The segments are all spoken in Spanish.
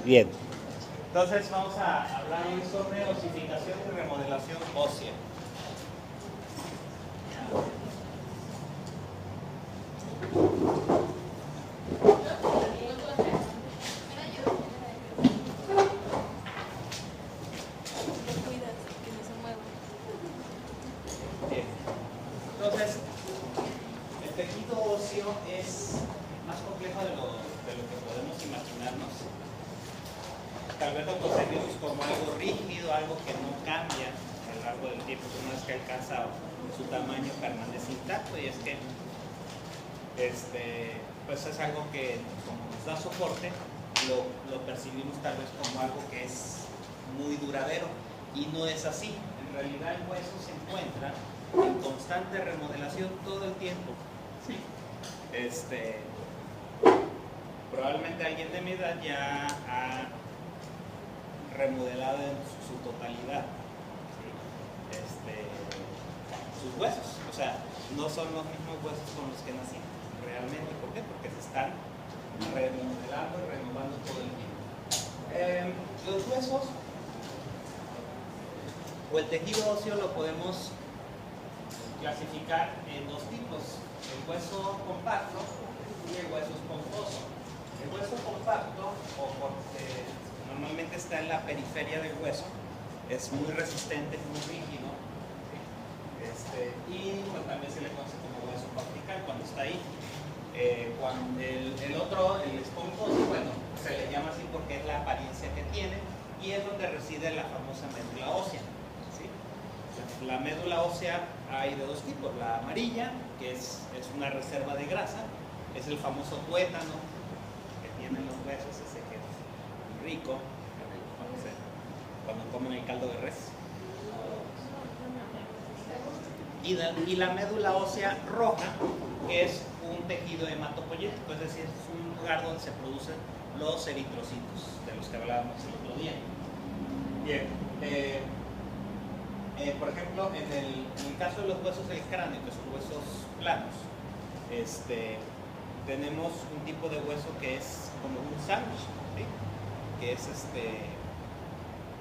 Bien. Entonces vamos a hablar hoy sobre osificación y remodelación ósea. Bien. Entonces, el tejido óseo es más complejo de lo que podemos imaginarnos. Tal vez lo concebimos como algo rígido, algo que no cambia a lo largo del tiempo, una vez que alcanza su tamaño permanece intacto, y es que pues es algo que, como nos da soporte, lo percibimos tal vez como algo que es muy duradero, y no es así. En realidad el hueso se encuentra en constante remodelación todo el tiempo, ¿sí? Probablemente alguien de mi edad ya ha remodelado en su totalidad, ¿sí? Sus huesos, o sea, no son los mismos huesos con los que nací realmente. ¿Por qué? Porque se están remodelando y renovando todo el tiempo. Los huesos o el tejido óseo lo podemos clasificar en dos tipos: el hueso compacto y el hueso esponjoso. El hueso compacto, normalmente está en la periferia del hueso, es muy resistente, muy rígido, y pues, también se le conoce como hueso cortical cuando está ahí. Cuando el otro, el esponjoso, bueno, se le llama así porque es la apariencia que tiene, y es donde reside la famosa médula ósea, ¿sí? La médula ósea hay de dos tipos: la amarilla, que es una reserva de grasa, es el famoso tuétano que tienen los huesos, ese que es rico cuando comen el caldo de res. Y la médula ósea roja, que es un tejido hematopoyético, es decir, es un lugar donde se producen los eritrocitos, de los que hablábamos el otro día. Bien, por ejemplo, en el caso de los huesos del cráneo, que son huesos planos, tenemos un tipo de hueso que es como un sándwich, ¿sí? Que es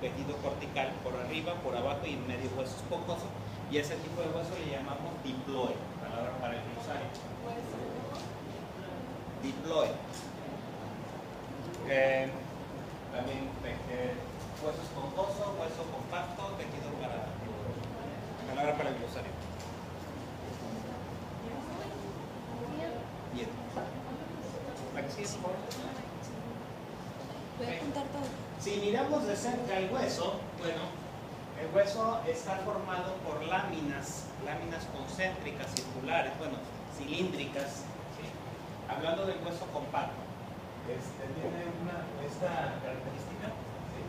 tejido cortical por arriba, por abajo, y en medio hueso esponjoso, y ese tipo de hueso le llamamos diploide, palabra para el glosario. Diploide. También hueso esponjoso, hueso compacto, tejido palabra para el glosario. Bien. ¿La que sigue, por favor? Voy a apuntar todo. Si miramos de cerca el hueso, bueno, el hueso está formado por láminas concéntricas, circulares, bueno, cilíndricas, ¿sí? Hablando del hueso compacto, tiene esta característica, ¿sí?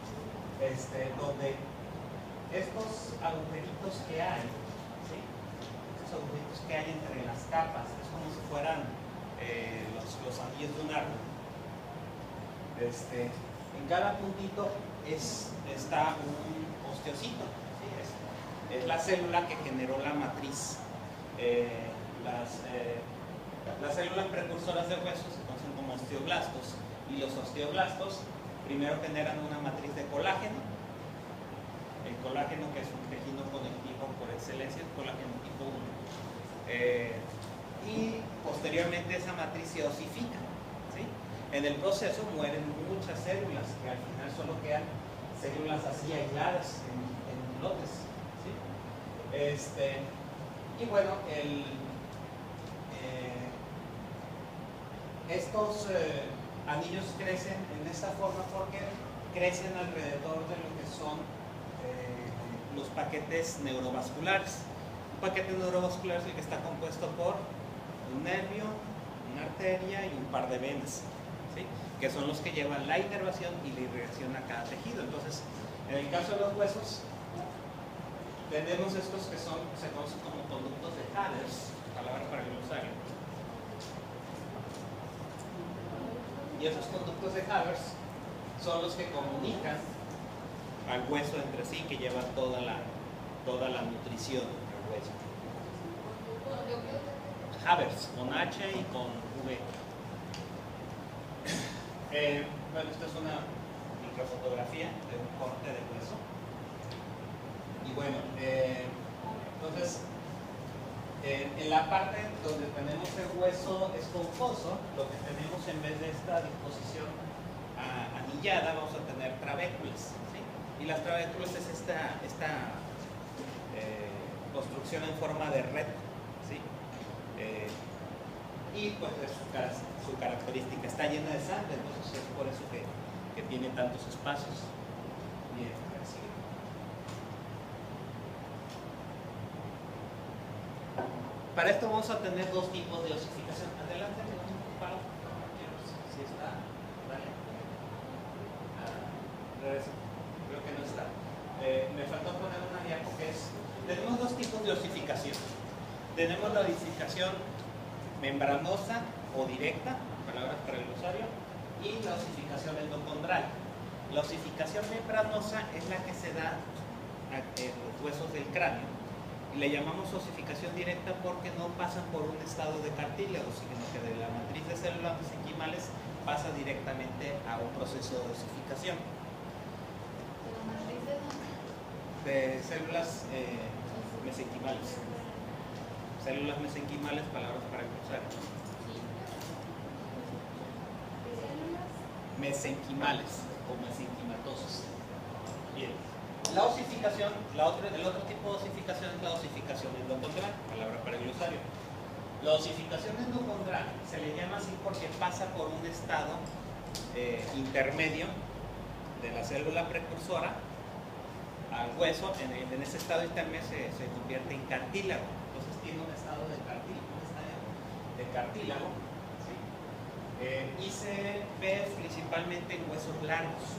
Donde estos agujeritos que hay, ¿sí? Estos agujeritos que hay entre las capas, es como si fueran los anillos de un árbol. En cada puntito está un osteocito, ¿sí? Es la célula que generó la matriz. Las células precursoras de huesos se conocen como osteoblastos, y los osteoblastos primero generan una matriz de colágeno. El colágeno, que es un tejido conectivo por excelencia, el colágeno tipo 1. Y posteriormente esa matriz se osifica, ¿sí? En el proceso mueren muchas células, que al final solo quedan células así aisladas en lotes, ¿sí? Y bueno, estos anillos crecen en esta forma porque crecen alrededor de lo que son los paquetes neurovasculares. Un paquete neurovascular es el que está compuesto por un nervio, una arteria y un par de venas, ¿sí? Que son los que llevan la inervación y la irrigación a cada tejido. Entonces, en el caso de los huesos, tenemos estos que se conocen como conductos de Hadders, palabra para el glosario. Y esos conductos de Hadders son los que comunican al hueso entre sí, que llevan toda la nutrición del hueso. Hadders, con H y con V. Bueno, esta es una microfotografía de un corte de hueso. Y bueno, entonces, en la parte donde tenemos el hueso esponjoso, lo que tenemos en vez de esta disposición anillada, vamos a tener trabéculas, ¿sí? Y las trabéculas es esta construcción en forma de red, ¿sí? Y pues es su característica, está llena de sangre, entonces es por eso que tiene tantos espacios. Bien, así. Para esto vamos a tener dos tipos de osificación. Adelante, Pau. Si está, vale. Regreso. Creo que no está. Me faltó poner una diapo que es. Tenemos dos tipos de osificación. Tenemos la osificación membranosa o directa, palabras para el glosario, y la osificación endocondral. La osificación membranosa es la que se da en los huesos del cráneo. Y le llamamos osificación directa porque no pasan por un estado de cartílago, sino que de la matriz de células mesenquimales pasa directamente a un proceso de osificación. ¿La matriz de dónde? De células mesenquimales. Células mesenquimales, palabras para cruzar. Mesenquimales o mesenquimatosos. Bien. La osificación, el otro tipo de osificación es la osificación endocondral, palabra para el glosario. La osificación endocondral se le llama así porque pasa por un estado intermedio de la célula precursora al hueso. En ese estado intermedio se convierte en cartílago. Entonces tiene un estado de cartílago, ¿sí? Y se ve principalmente en huesos largos,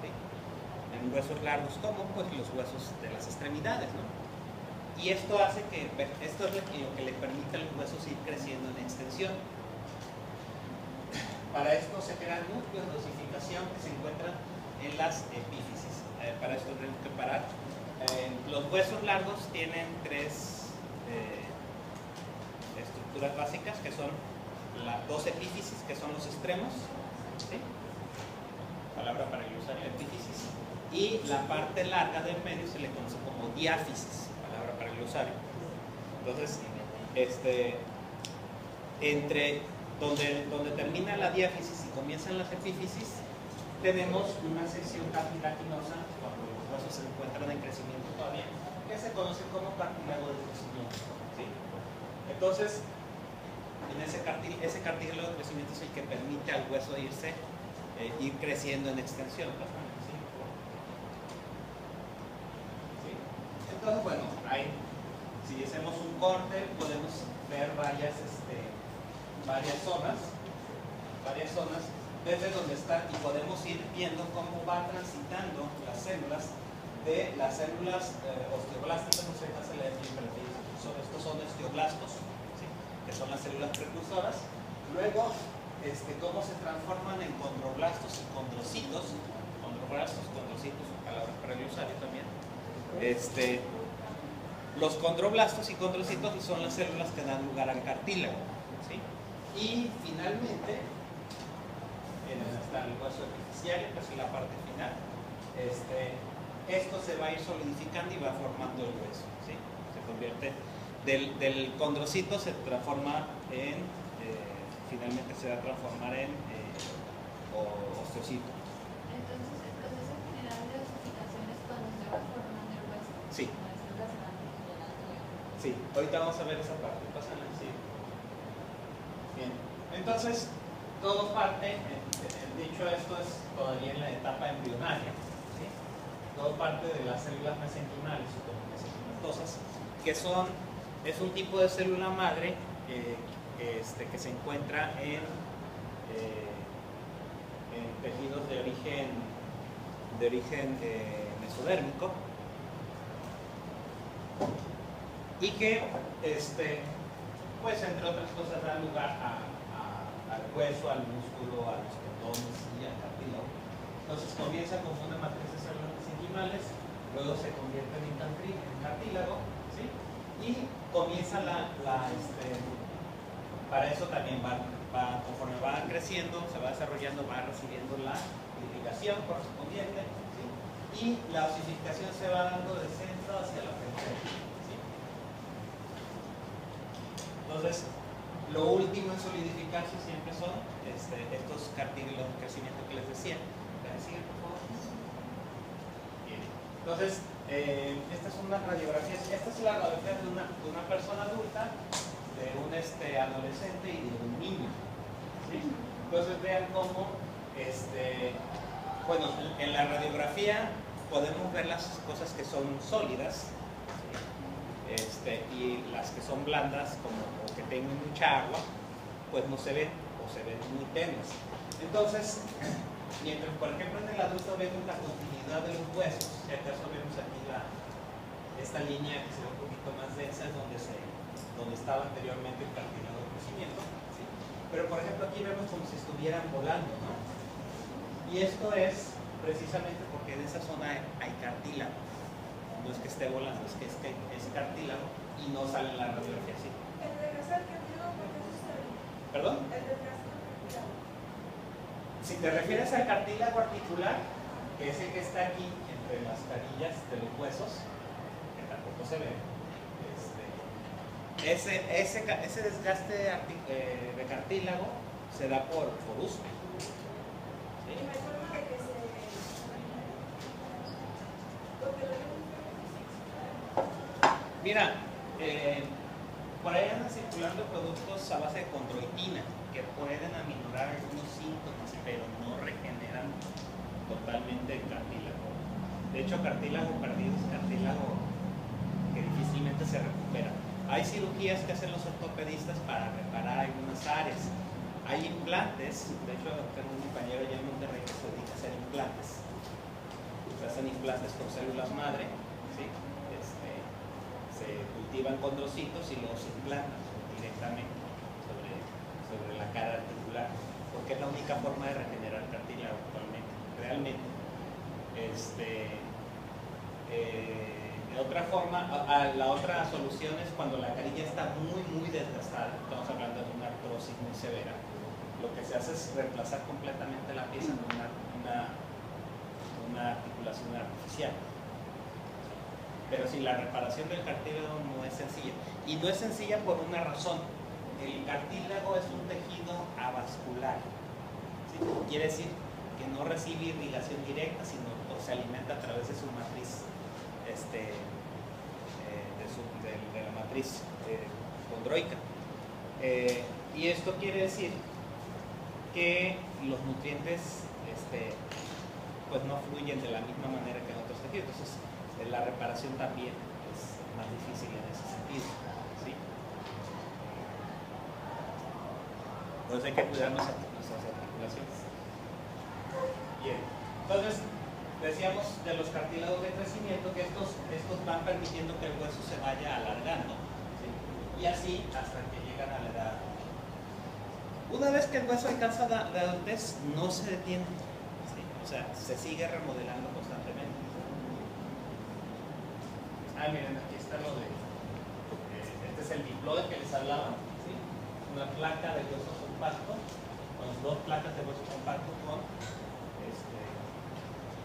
¿sí? En huesos largos como pues los huesos de las extremidades, ¿no? Y esto hace que, esto es lo que le permite a los huesos ir creciendo en extensión. Para esto se crean núcleos de osificación que se encuentran en las epífisis. Para esto tenemos que parar. Los huesos largos tienen tres estructuras básicas, que son las dos epífisis, que son los extremos, ¿sí? Palabra para el glosario, epífisis, y la parte larga del medio se le conoce como diáfisis, palabra para el glosario. Entonces, entre donde termina la diáfisis y comienzan las epífisis, tenemos una sección cartilaginosa cuando los huesos se encuentran en crecimiento todavía, que se conoce como cartílago de crecimiento, ¿sí? Entonces, ese cartílago de crecimiento es el que permite al hueso ir creciendo en extensión. ¿Sí? Entonces, bueno, si hacemos un corte, podemos ver varias zonas desde donde están, y podemos ir viendo cómo va transitando las células de las células osteoblásticas, no sé si se le estos son osteoblastos, ¿sí? Que son las células precursoras. Luego, cómo se transforman en condroblastos y condrocitos. Condrocitos, palabras para el usuario también. Los condroblastos y condrocitos son las células que dan lugar al cartílago, ¿sí? Y finalmente, está el hueso epifisiario, que es la parte final. Esto se va a ir solidificando y va formando el hueso, ¿sí? Se convierte del condrocito, se transforma en finalmente se va a transformar en osteocito. Entonces, el proceso general de osificación es cuando se va formando el hueso. Sí. Como las células se van funcionando. Sí, ahorita vamos a ver esa parte. Pásala, sí. Bien. Entonces, todo parte, dicho esto, es todavía en la etapa embrionaria, ¿sí? Todo parte de las células mesenquimales o mesenquimatosas, que es un tipo de célula madre que se encuentra en tejidos de origen mesodérmico, y que pues entre otras cosas da lugar al hueso, al músculo, a los tendones y al cartílago. Entonces comienza como una matriz de células mesenquimales, luego se convierte en cartílago, ¿sí? Y comienza para eso también conforme va creciendo, se va desarrollando, va recibiendo la irrigación osificación correspondiente, ¿sí? Y la osificación se va dando de centro hacia la periferia, ¿sí? Entonces, lo último en solidificarse siempre son estos cartílagos de crecimiento que les decía. ¿Sigue, por favor? Bien. Entonces, esta es una radiografía. Esta es la radiografía de una persona adulta, de un adolescente y de un niño, ¿sí? Entonces vean cómo, bueno, en la radiografía podemos ver las cosas que son sólidas, ¿sí? Y las que son blandas o que tengan mucha agua, pues no se ven o se ven muy tenues. Entonces, mientras por ejemplo en el adulto vemos la continuidad de los huesos, si acaso vemos aquí esta línea que se ve un poquito más densa, es donde estaba anteriormente el cartílago de crecimiento, ¿sí? Pero por ejemplo aquí vemos como si estuvieran volando, ¿no? Y esto es precisamente porque en esa zona hay cartílago. No es que esté volando, es que es cartílago y no sale en la radiografía así. El desgaste del cartílago, ¿por qué sucede? ¿Perdón? El desgaste del cartílago. Si te refieres al cartílago articular, que es el que está aquí entre las carillas de los huesos, que tampoco se ve, ese desgaste de cartílago se da por uso. ¿Sí? Y no hay forma de que se... Mira, por ahí andan circulando productos a base de condroitina que pueden aminorar algunos síntomas, pero no regeneran totalmente el cartílago. De hecho, cartílago perdido es cartílago que difícilmente se recupera. Hay cirugías que hacen los ortopedistas para reparar algunas áreas. Hay implantes, de hecho tengo un compañero allá en Monterrey que se dedica a hacer implantes. Se hacen implantes con células madre, ¿sí? Se cultivan condrocitos y luego se implantan directamente sobre la cara articular, porque es la única forma de regenerar cartílago actualmente, realmente. De otra forma, la otra solución es cuando la carilla está muy desgastada, estamos hablando de una artrosis muy severa. Lo que se hace es reemplazar completamente la pieza con una articulación artificial. Pero si la reparación del cartílago no es sencilla, y no es sencilla por una razón: el cartílago es un tejido avascular, ¿sí? Quiere decir que no recibe irrigación directa, sino se alimenta a través de su matriz, de la matriz condroica. Y esto quiere decir que los nutrientes pues no fluyen de la misma manera que en otros tejidos. Entonces la reparación también es más difícil en ese sentido, ¿sí? Por eso hay que cuidar nuestras articulaciones. Bien, entonces decíamos de los cartílagos de crecimiento que estos van permitiendo que el hueso se vaya alargando, ¿sí? Y así hasta que llegan a la edad. Una vez que el hueso alcanza la adultez, no se detiene, ¿sí? O sea, se sigue remodelando constantemente. Miren, aquí está lo de... este es el diploide que les hablaba, ¿sí? Una placa de hueso compacto, con dos placas de hueso compacto con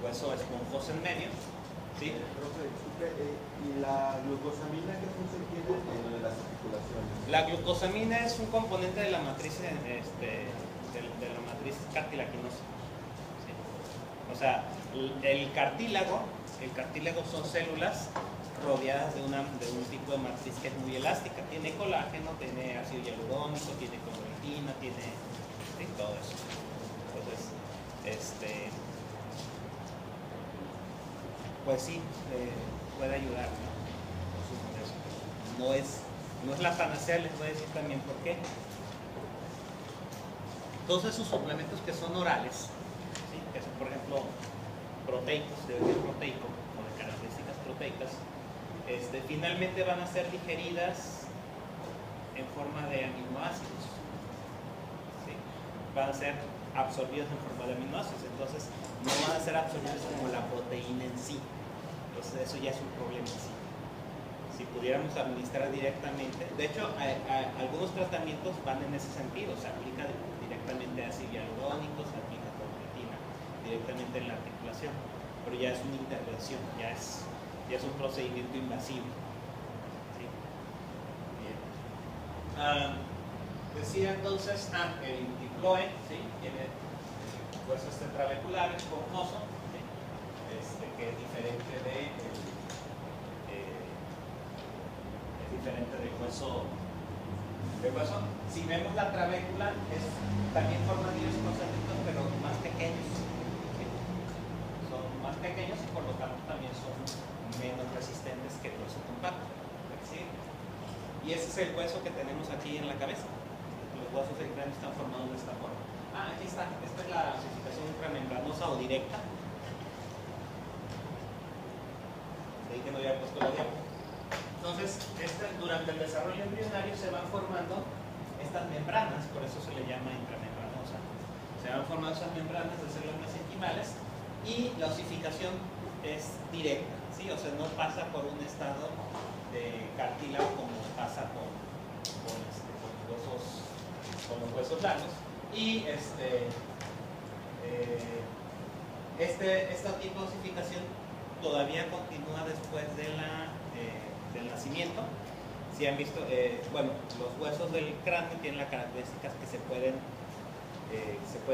hueso esponjoso en medio, ¿sí? ¿Y la glucosamina qué función tiene en las articulaciones? La glucosamina es un componente de la matriz, de la matriz cartilaginosa, ¿sí? O sea, el cartílago son células rodeadas de un tipo de matriz que es muy elástica. Tiene colágeno, tiene ácido hialurónico, tiene condroitina, tiene todo eso. Entonces, pues sí, puede ayudar, ¿no? No es la panacea, les voy a decir también por qué. Todos esos suplementos que son orales, ¿sí? Que son, por ejemplo, proteicos, de origen proteico o de características proteicas, finalmente van a ser digeridas en forma de aminoácidos, ¿sí? Van a ser absorbidos en forma de aminoácidos, entonces no van a ser absorbidos como la proteína en sí. Entonces eso ya es un problema en sí. Si pudiéramos administrar directamente, de hecho algunos tratamientos van en ese sentido, se aplica directamente ácido hialurónico, se aplica condroitina directamente en la articulación, pero ya es una intervención, ya es un procedimiento invasivo. ¿Sí? Bien. Decía entonces, el diploe, ¿sí? Tiene hueso trabecular, esponjoso, ¿sí? Que es diferente del hueso. Si vemos la trabécula, también forman nidos concéntricos, pero más pequeños. ¿Sí? Son más pequeños y por lo tanto también son menos resistentes que el hueso compacto. ¿Sí? Y ese es el hueso que tenemos aquí en la cabeza. Los huesos del cráneo están formados de esta forma. Aquí está. Esta es la ossificación intramembranosa o directa. Creí que no había puesto la diapo. Entonces, durante el desarrollo embrionario se van formando estas membranas, por eso se le llama intramembranosa. Se van formando esas membranas de células mesenquimales y la osificación es directa, ¿sí? O sea, no pasa por un estado de cartílago como pasa con los huesos largos. Y este tipo de osificación todavía continúa después del nacimiento. Si han visto, los huesos del cráneo tienen las características que se pueden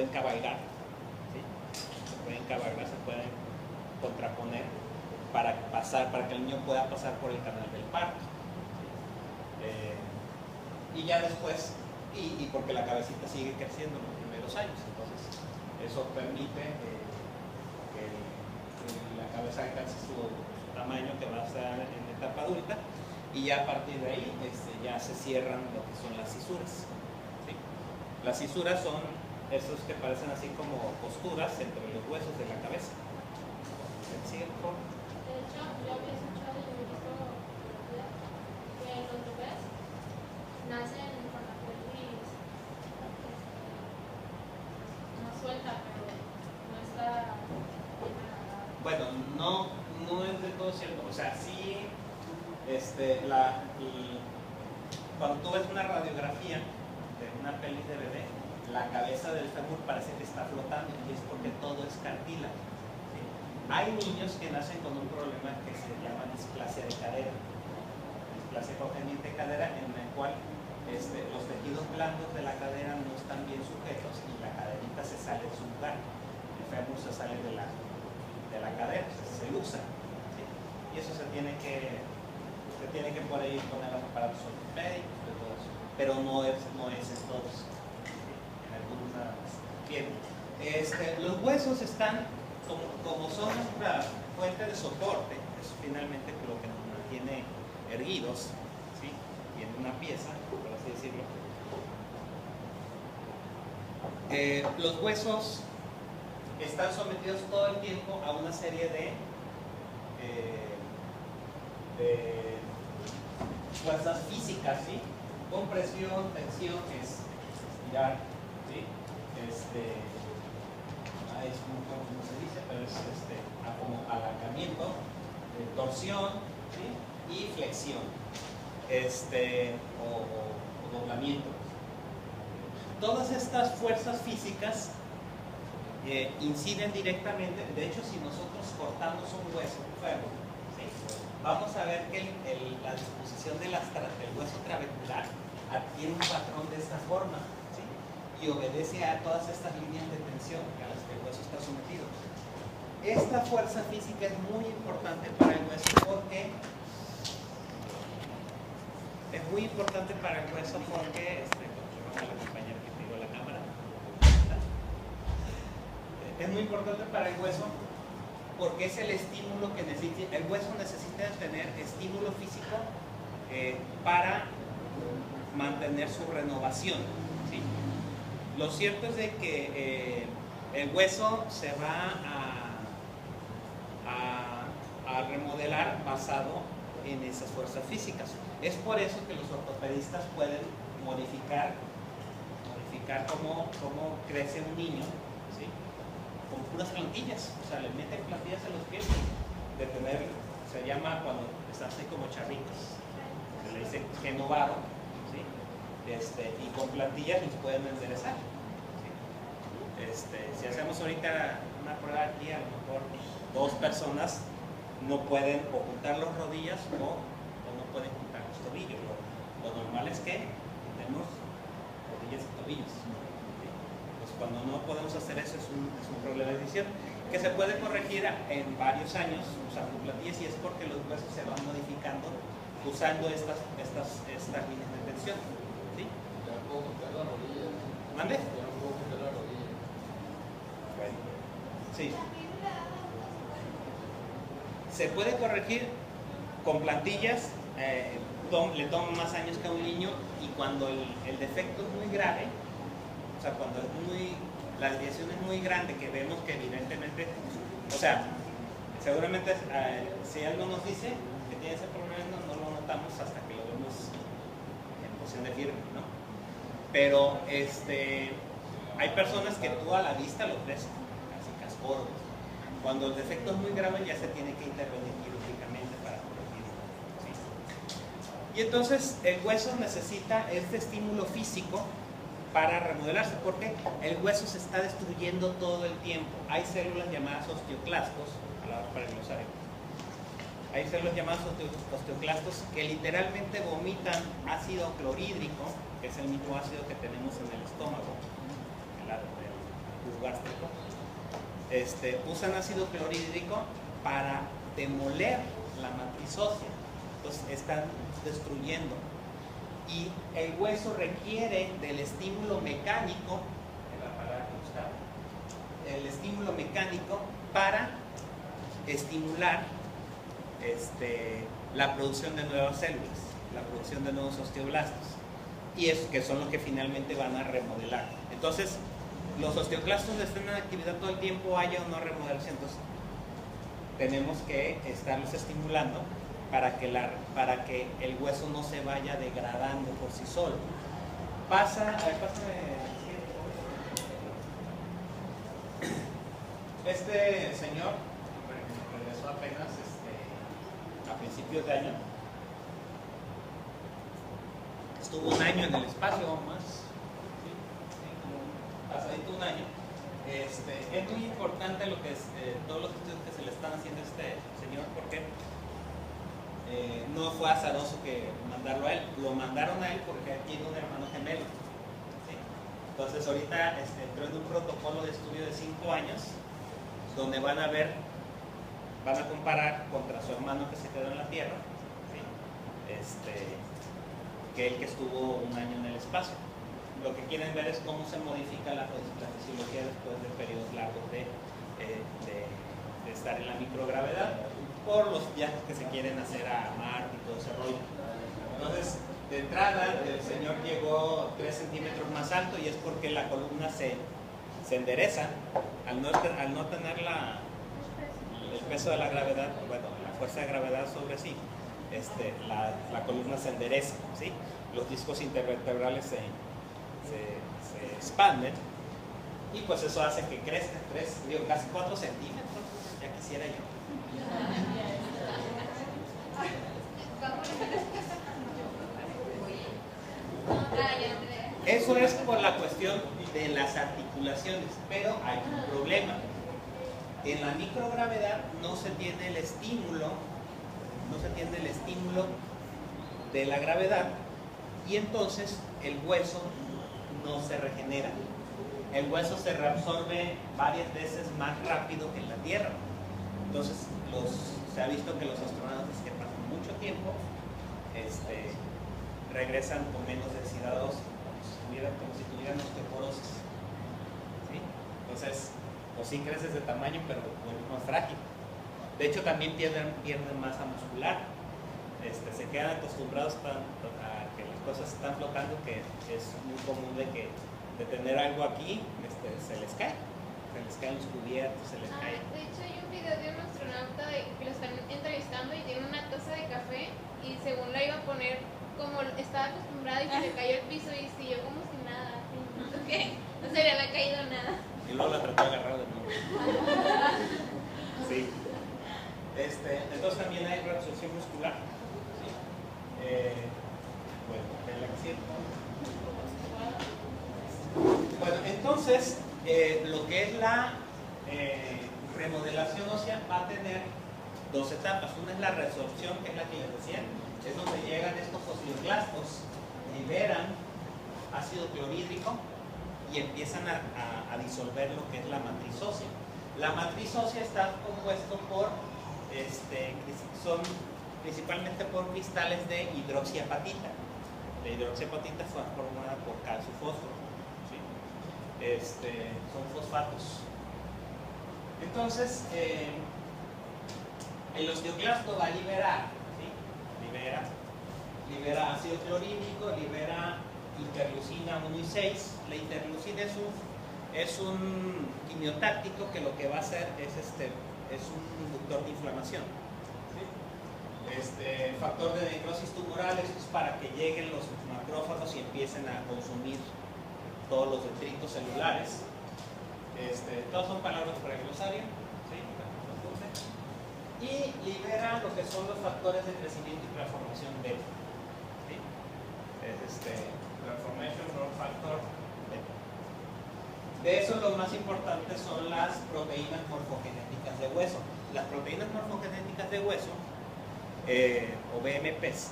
cabalgar, ¿sí? Se pueden contraponer para que el niño pueda pasar por el canal del parto, ¿sí? Y ya después, y porque la cabecita sigue creciendo en los primeros años, entonces eso permite que la cabeza alcance su tamaño que va a estar en la etapa adulta, y ya a partir de ahí ya se cierran lo que son las cisuras, ¿sí? Las cisuras son esos que parecen así como costuras entre los huesos de la cabeza. ¿Sí? De hecho, yo había escuchado y he visto que los bebés nacen con la pelvis no suelta, pero no está bien agarrada. Bueno, no es del todo cierto. O sea, sí, cuando tú ves una radiografía de una pelvis de bebé, la cabeza del fémur parece que está flotando, y es porque todo es cartílago, ¿sí? Hay niños que nacen con un problema que se llama displasia de cadera, displasia congénita de cadera, en el cual los tejidos blandos de la cadera no están bien sujetos y la caderita se sale de su lugar, el fémur se sale de la cadera, se luxa, ¿sí? Y eso se tiene que por ahí poner los aparatos ortopédicos y todo eso, pero no es en todos. Bien, los huesos están, como son nuestra fuente de soporte, es finalmente lo que nos mantiene erguidos, ¿sí? Y en una pieza, por así decirlo. Los huesos están sometidos todo el tiempo a una serie de fuerzas físicas, ¿sí? Compresión, tensión, que es estirar, ¿sí? Es como se dice, pero es como apalancamiento, torsión, ¿sí? Y flexión, o doblamiento. Todas estas fuerzas físicas inciden directamente. De hecho, si nosotros cortamos un hueso, ¿sí? Vamos a ver que la disposición del hueso trabecular adquiere un patrón de esta forma, ¿sí? Y obedece a todas estas líneas de tensión a las que el hueso está sometido. Esta fuerza física es muy importante para el hueso porque es muy importante para el hueso porque es el estímulo que necesita. El hueso necesita tener estímulo físico para mantener su renovación, ¿sí? Lo cierto es de que el hueso se va a remodelar basado en esas fuerzas físicas. Es por eso que los ortopedistas pueden modificar cómo crece un niño, ¿sí? Con puras plantillas. O sea, le meten plantillas en los pies se llama cuando están así como charritos, se le dice genovado, ¿sí? Y con plantillas los pueden enderezar, ¿sí? Si hacemos ahorita una prueba aquí, a lo mejor 2 personas no pueden o juntar las rodillas o no pueden juntar los tobillos. Lo normal es que tenemos rodillas y tobillos. Pues cuando no podemos hacer eso es un problema de decisión que se puede corregir en varios años usando plantillas, y es porque los huesos se van modificando usando estas líneas de tensión. ¿Sí? Ya no puedo juntar la rodilla. ¿Mande? Ya no puedo juntar la rodilla. Bueno, sí. Se puede corregir con plantillas, le toma más años que a un niño, y cuando el defecto es muy grave, o sea, cuando la desviación es muy grande, que vemos que evidentemente, o sea, seguramente si algo nos dice que tiene ese problema, no lo notamos hasta que lo vemos en posición de firme, ¿no? Pero hay personas que tú a la vista los ves casi casporos. Cuando el defecto es muy grave ya se tiene que intervenir quirúrgicamente para corregirlo, ¿sí? Y entonces el hueso necesita este estímulo físico para remodelarse, porque el hueso se está destruyendo todo el tiempo. Hay células llamadas osteoclastos, para el glosario. Hay células llamadas osteoclastos que literalmente vomitan ácido clorhídrico, que es el mismo ácido que tenemos en el estómago, en el tubo gástrico. Usan ácido clorhídrico para demoler la matriz ósea. Entonces están destruyendo. Y el hueso requiere del estímulo mecánico, el estímulo mecánico para estimular la producción de nuevas células, la producción de nuevos osteoblastos, y es que son los que finalmente van a remodelar. Entonces, los osteoclastos están en actividad todo el tiempo, haya o no remodelación. Entonces, tenemos que estarlos estimulando para que el hueso no se vaya degradando por sí solo. Pásame. Este señor regresó apenas a principios de año. Estuvo un año en el espacio o más. ¿Sí? Como pasadito un año. Es muy importante todos los estudios que se le están haciendo a este señor, porque no fue azaroso que mandarlo a él, lo mandaron a él porque tiene un hermano gemelo. ¿Sí? Entonces ahorita entró en un protocolo de estudio de 5 años, donde van a comparar contra su hermano que se quedó en la Tierra, ¿sí? Que el que estuvo un año en el espacio. Lo que quieren ver es cómo se modifica la fisiología después de periodos largos de estar en la microgravedad, por los viajes que se quieren hacer a Marte y todo ese rollo. Entonces, de entrada, el señor llegó 3 centímetros más alto, y es porque la columna se endereza al no tener el peso de la gravedad, bueno, la fuerza de gravedad sobre sí. La columna se endereza, ¿sí? Los discos intervertebrales se expanden, y pues eso hace que crezca casi 4 centímetros, ya quisiera yo. Eso es por la cuestión de las articulaciones, pero hay un problema. En la microgravedad no se tiene el estímulo de la gravedad, y entonces el hueso no se regenera. El hueso se reabsorbe varias veces más rápido que en la Tierra. Entonces se ha visto que los astronautas que pasan mucho tiempo regresan con menos densidad ósea, como si tuvieran osteoporosis. ¿Sí? Entonces, pues sí creces de tamaño, pero vuelves más frágil. De hecho, también pierden masa muscular. Se quedan acostumbrados a que las cosas están flotando, que es muy común de tener algo aquí, se les caen los cubiertos, se les cae. De hecho, hay un video de un astronauta que lo están entrevistando y tiene una taza de café, y según la iba a poner como estaba acostumbrada, y se le cayó al piso y siguió como si nada. Okay. No se le había caído nada. Y luego la trató de agarrar de nuevo. Sí. Entonces también hay reabsorción muscular. ¿Sí? Bueno, la que sigue. Bueno, entonces, lo que es remodelación ósea va a tener dos etapas. Una es la resorción, que es la que les decía, es donde llegan estos osteoclastos, liberan ácido clorhídrico y empiezan a disolver lo que es la matriz ósea. La matriz ósea está compuesto por, son principalmente por cristales de hidroxiapatita. La hidroxiapatita fue formada por calcio y fósforo, ¿sí? Son fosfatos. Entonces, el osteoclasto va a liberar, ¿sí? libera ácido clorhídrico, libera interleucina 1 y 6. La interleucina es un quimiotáctico que lo que va a hacer es un inductor de inflamación, ¿sí? Factor de necrosis tumoral, esto es para que lleguen los macrófagos y empiecen a consumir todos los detritos celulares. Todas son palabras para el glosario, ¿sí? Y libera lo que son los factores de crecimiento y transformación beta, ¿sí? Es transformation growth factor beta. De eso lo más importante son las proteínas morfogenéticas de hueso. Las proteínas morfogenéticas de hueso, o BMPs,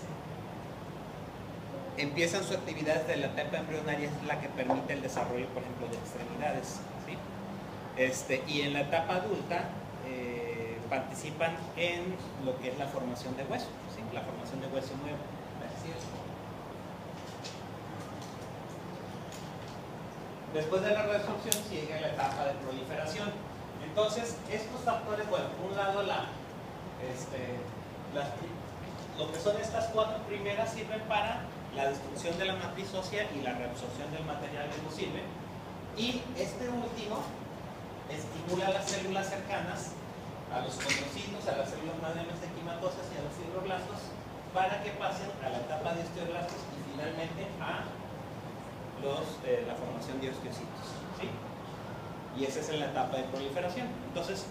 empiezan su actividad desde la etapa embrionaria, es la que permite el desarrollo, por ejemplo, de extremidades, ¿sí? Y en la etapa adulta participan en lo que es la formación de hueso, ¿sí? La formación de hueso nuevo. Después de la resorción sigue la etapa de proliferación. Entonces, estos factores, bueno, por un lado lo que son estas cuatro primeras sirven para la destrucción de la matriz ósea y la reabsorción del material reducible. Y este último estimula las células cercanas a los condrocitos, a las células madre mesenquimatosas y a los fibroblastos para que pasen a la etapa de osteoblastos y finalmente a la formación de osteocitos, ¿sí? Y esa es la etapa de proliferación. Entonces,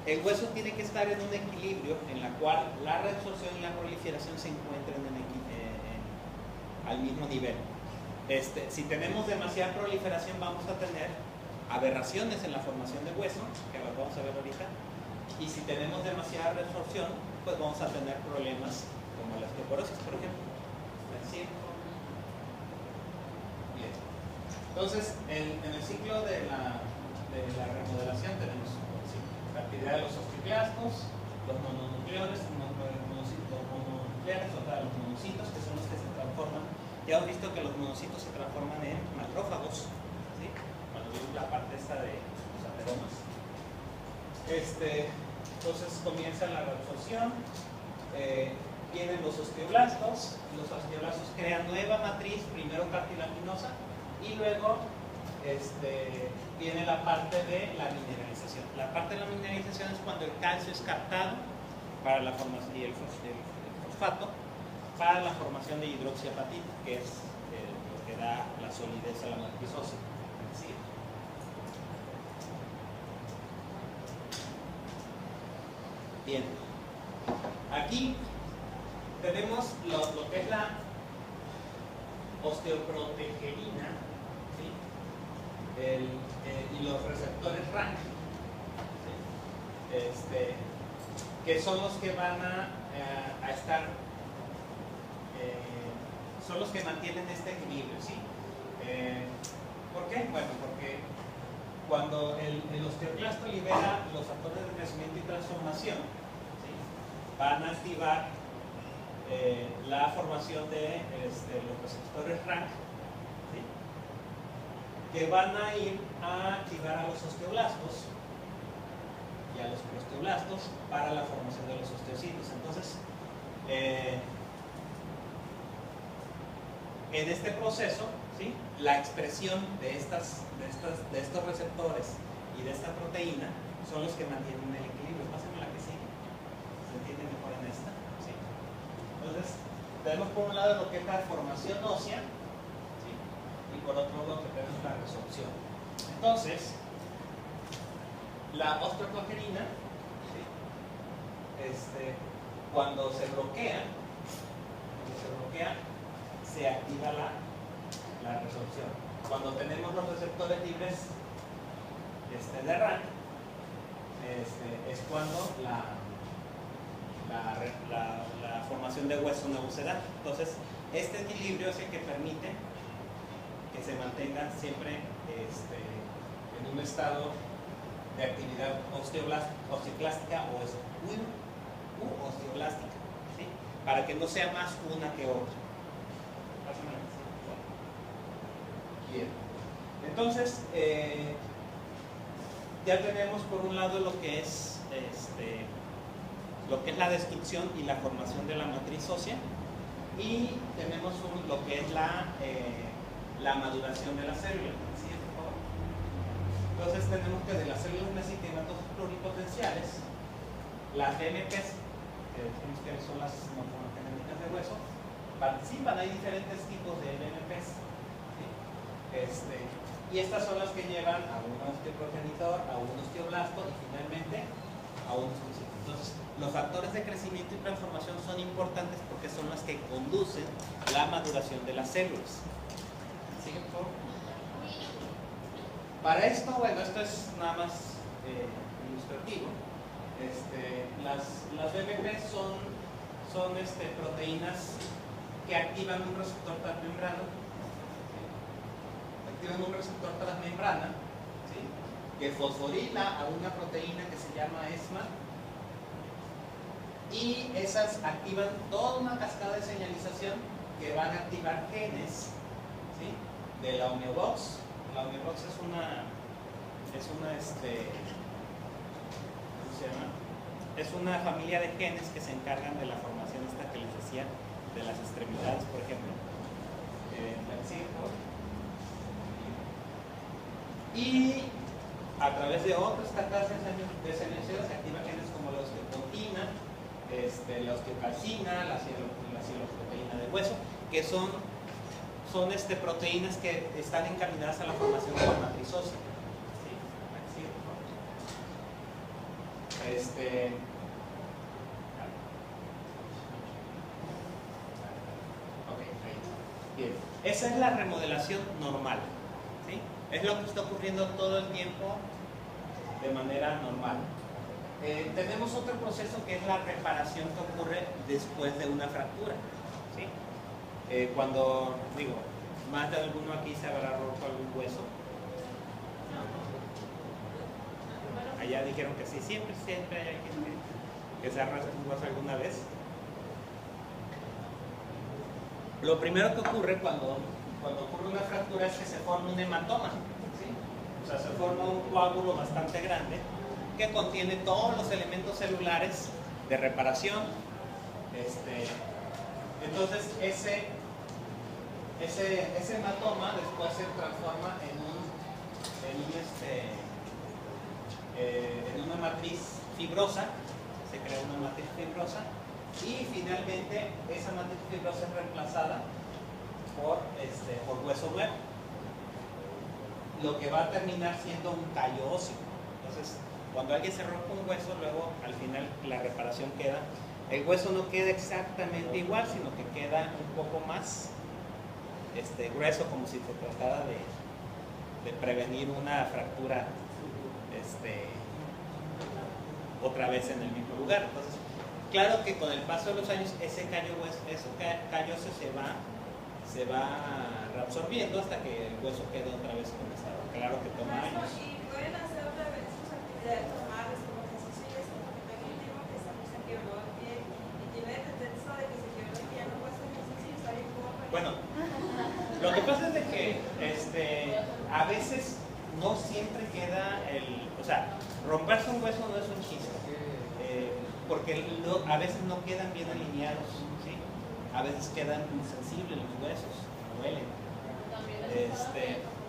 el hueso tiene que estar en un equilibrio en la cual la reabsorción y la proliferación se encuentren al mismo nivel. Si tenemos demasiada proliferación, vamos a tener aberraciones en la formación de hueso, que las vamos a ver ahorita, y si tenemos demasiada reabsorción, pues vamos a tener problemas como la osteoporosis, por ejemplo. ¿Sí? Bien. Entonces, en el ciclo de la remodelación tenemos la actividad de los osteoclastos, los mononucleares, o sea, los monocitos, que son los que se transforman. Ya hemos visto que los monocitos se transforman en macrófagos, ¿sí? Cuando vimos la parte esta de los ateromas. Entonces comienza la reabsorción, vienen los osteoblastos crean nueva matriz, primero cartilaginosa, y luego viene la parte de la mineralización. La parte de la mineralización es cuando el calcio es captado para la formación, y el fosfato para la formación de hidroxiapatita, que es lo que da la solidez a la matriz ósea. ¿Sí? Bien, aquí tenemos lo que es la osteoprotegerina, ¿sí? Y los receptores RANK, ¿sí? Que son los que van a estar, son los que mantienen este equilibrio, ¿sí? ¿Por qué? Bueno, porque cuando el osteoclasto libera los factores de crecimiento y transformación, ¿sí? Van a activar la formación de los receptores RANK, ¿sí? Que van a ir a activar a los osteoblastos y a los prosteoblastos para la formación de los osteocitos. Entonces, en este proceso, ¿sí? La expresión de estos receptores y de esta proteína son los que mantienen el equilibrio. Pásenme la que sigue. ¿Se entiende mejor en esta? ¿Sí? Entonces, tenemos por un lado lo que es la formación ósea, ¿sí? Y por otro lo que tenemos la resorción. Entonces, la osteoclagerina, ¿sí? Cuando se bloquea, se activa la resorción. Cuando tenemos los receptores libres de RANK, es cuando la formación de hueso nuevo se da. Entonces, este equilibrio es el que permite que se mantengan siempre en un estado de actividad osteoclástica o osteoblástica, ¿sí? Para que no sea más una que otra. Bien. Entonces, ya tenemos por un lado lo que es la descripción y la formación de la matriz ósea, y tenemos lo que es la maduración de la célula. ¿Sí, por favor? Entonces tenemos que de las células mesenquimales pluripotenciales, las MPs, que decimos que son las morfogenéticas de hueso, participan. Hay diferentes tipos de MPs, ¿sí? Y estas son las que llevan a un osteoprogenitor, a un osteoblasto y finalmente a un osteocito. Entonces, los factores de crecimiento y transformación son importantes porque son las que conducen la maduración de las células. ¿Sigue, por favor? Para esto, bueno, esto es nada más ilustrativo. Las BMP son proteínas que activan un receptor transmembrano. Activan un receptor transmembrana, ¿sí? Que fosforila a una proteína que se llama ESMA, y esas activan toda una cascada de señalización que van a activar genes, ¿sí? De la homeobox. La homeobox es una ¿cómo se llama? Es una familia de genes que se encargan de la formación esta que les decía de las extremidades, por ejemplo. Y a través de otras cascadas de señalización se activan genes como la osteopontina, la osteocalcina, la ciloproteína de hueso, que son proteínas que están encaminadas a la formación de la matriz ósea. Bien. Esa es la remodelación normal, ¿sí? Es lo que está ocurriendo todo el tiempo de manera normal. Tenemos otro proceso que es la reparación que ocurre después de una fractura, ¿sí? Cuando, más de alguno aquí se habrá roto algún hueso. Allá dijeron que sí, siempre hay alguien que se ha roto un hueso alguna vez. Lo primero que ocurre cuando ocurre una fractura es que se forma un hematoma, ¿sí? O sea, se forma un coágulo bastante grande que contiene todos los elementos celulares de reparación. Entonces ese hematoma después se transforma en una matriz fibrosa, se crea una matriz fibrosa, y finalmente esa matriz fibrosa es reemplazada por hueso nuevo, lo que va a terminar siendo un callo óseo. Entonces, cuando alguien se rompe un hueso, luego al final la reparación queda, el hueso no queda exactamente igual, sino que queda un poco más grueso, como si se tratara de prevenir una fractura otra vez en el mismo lugar. Entonces, claro que con el paso de los años ese callo óseo se va reabsorbiendo hasta que el hueso quede otra vez como estaba. Claro que toma años. ¿Y pueden hacer otra vez sus actividades normales como ejercicios? Porque tengo un tiempo que se quebró el pie y tiene tendencia de que se quebró el pie, no puede hacer ejercicio y está bien cómodo. Bueno, lo que pasa es de que a veces no siempre queda o sea, romperse un hueso no es un chiste, porque a veces no quedan bien alineados, ¿sí? A veces quedan insensibles los huesos, duelen.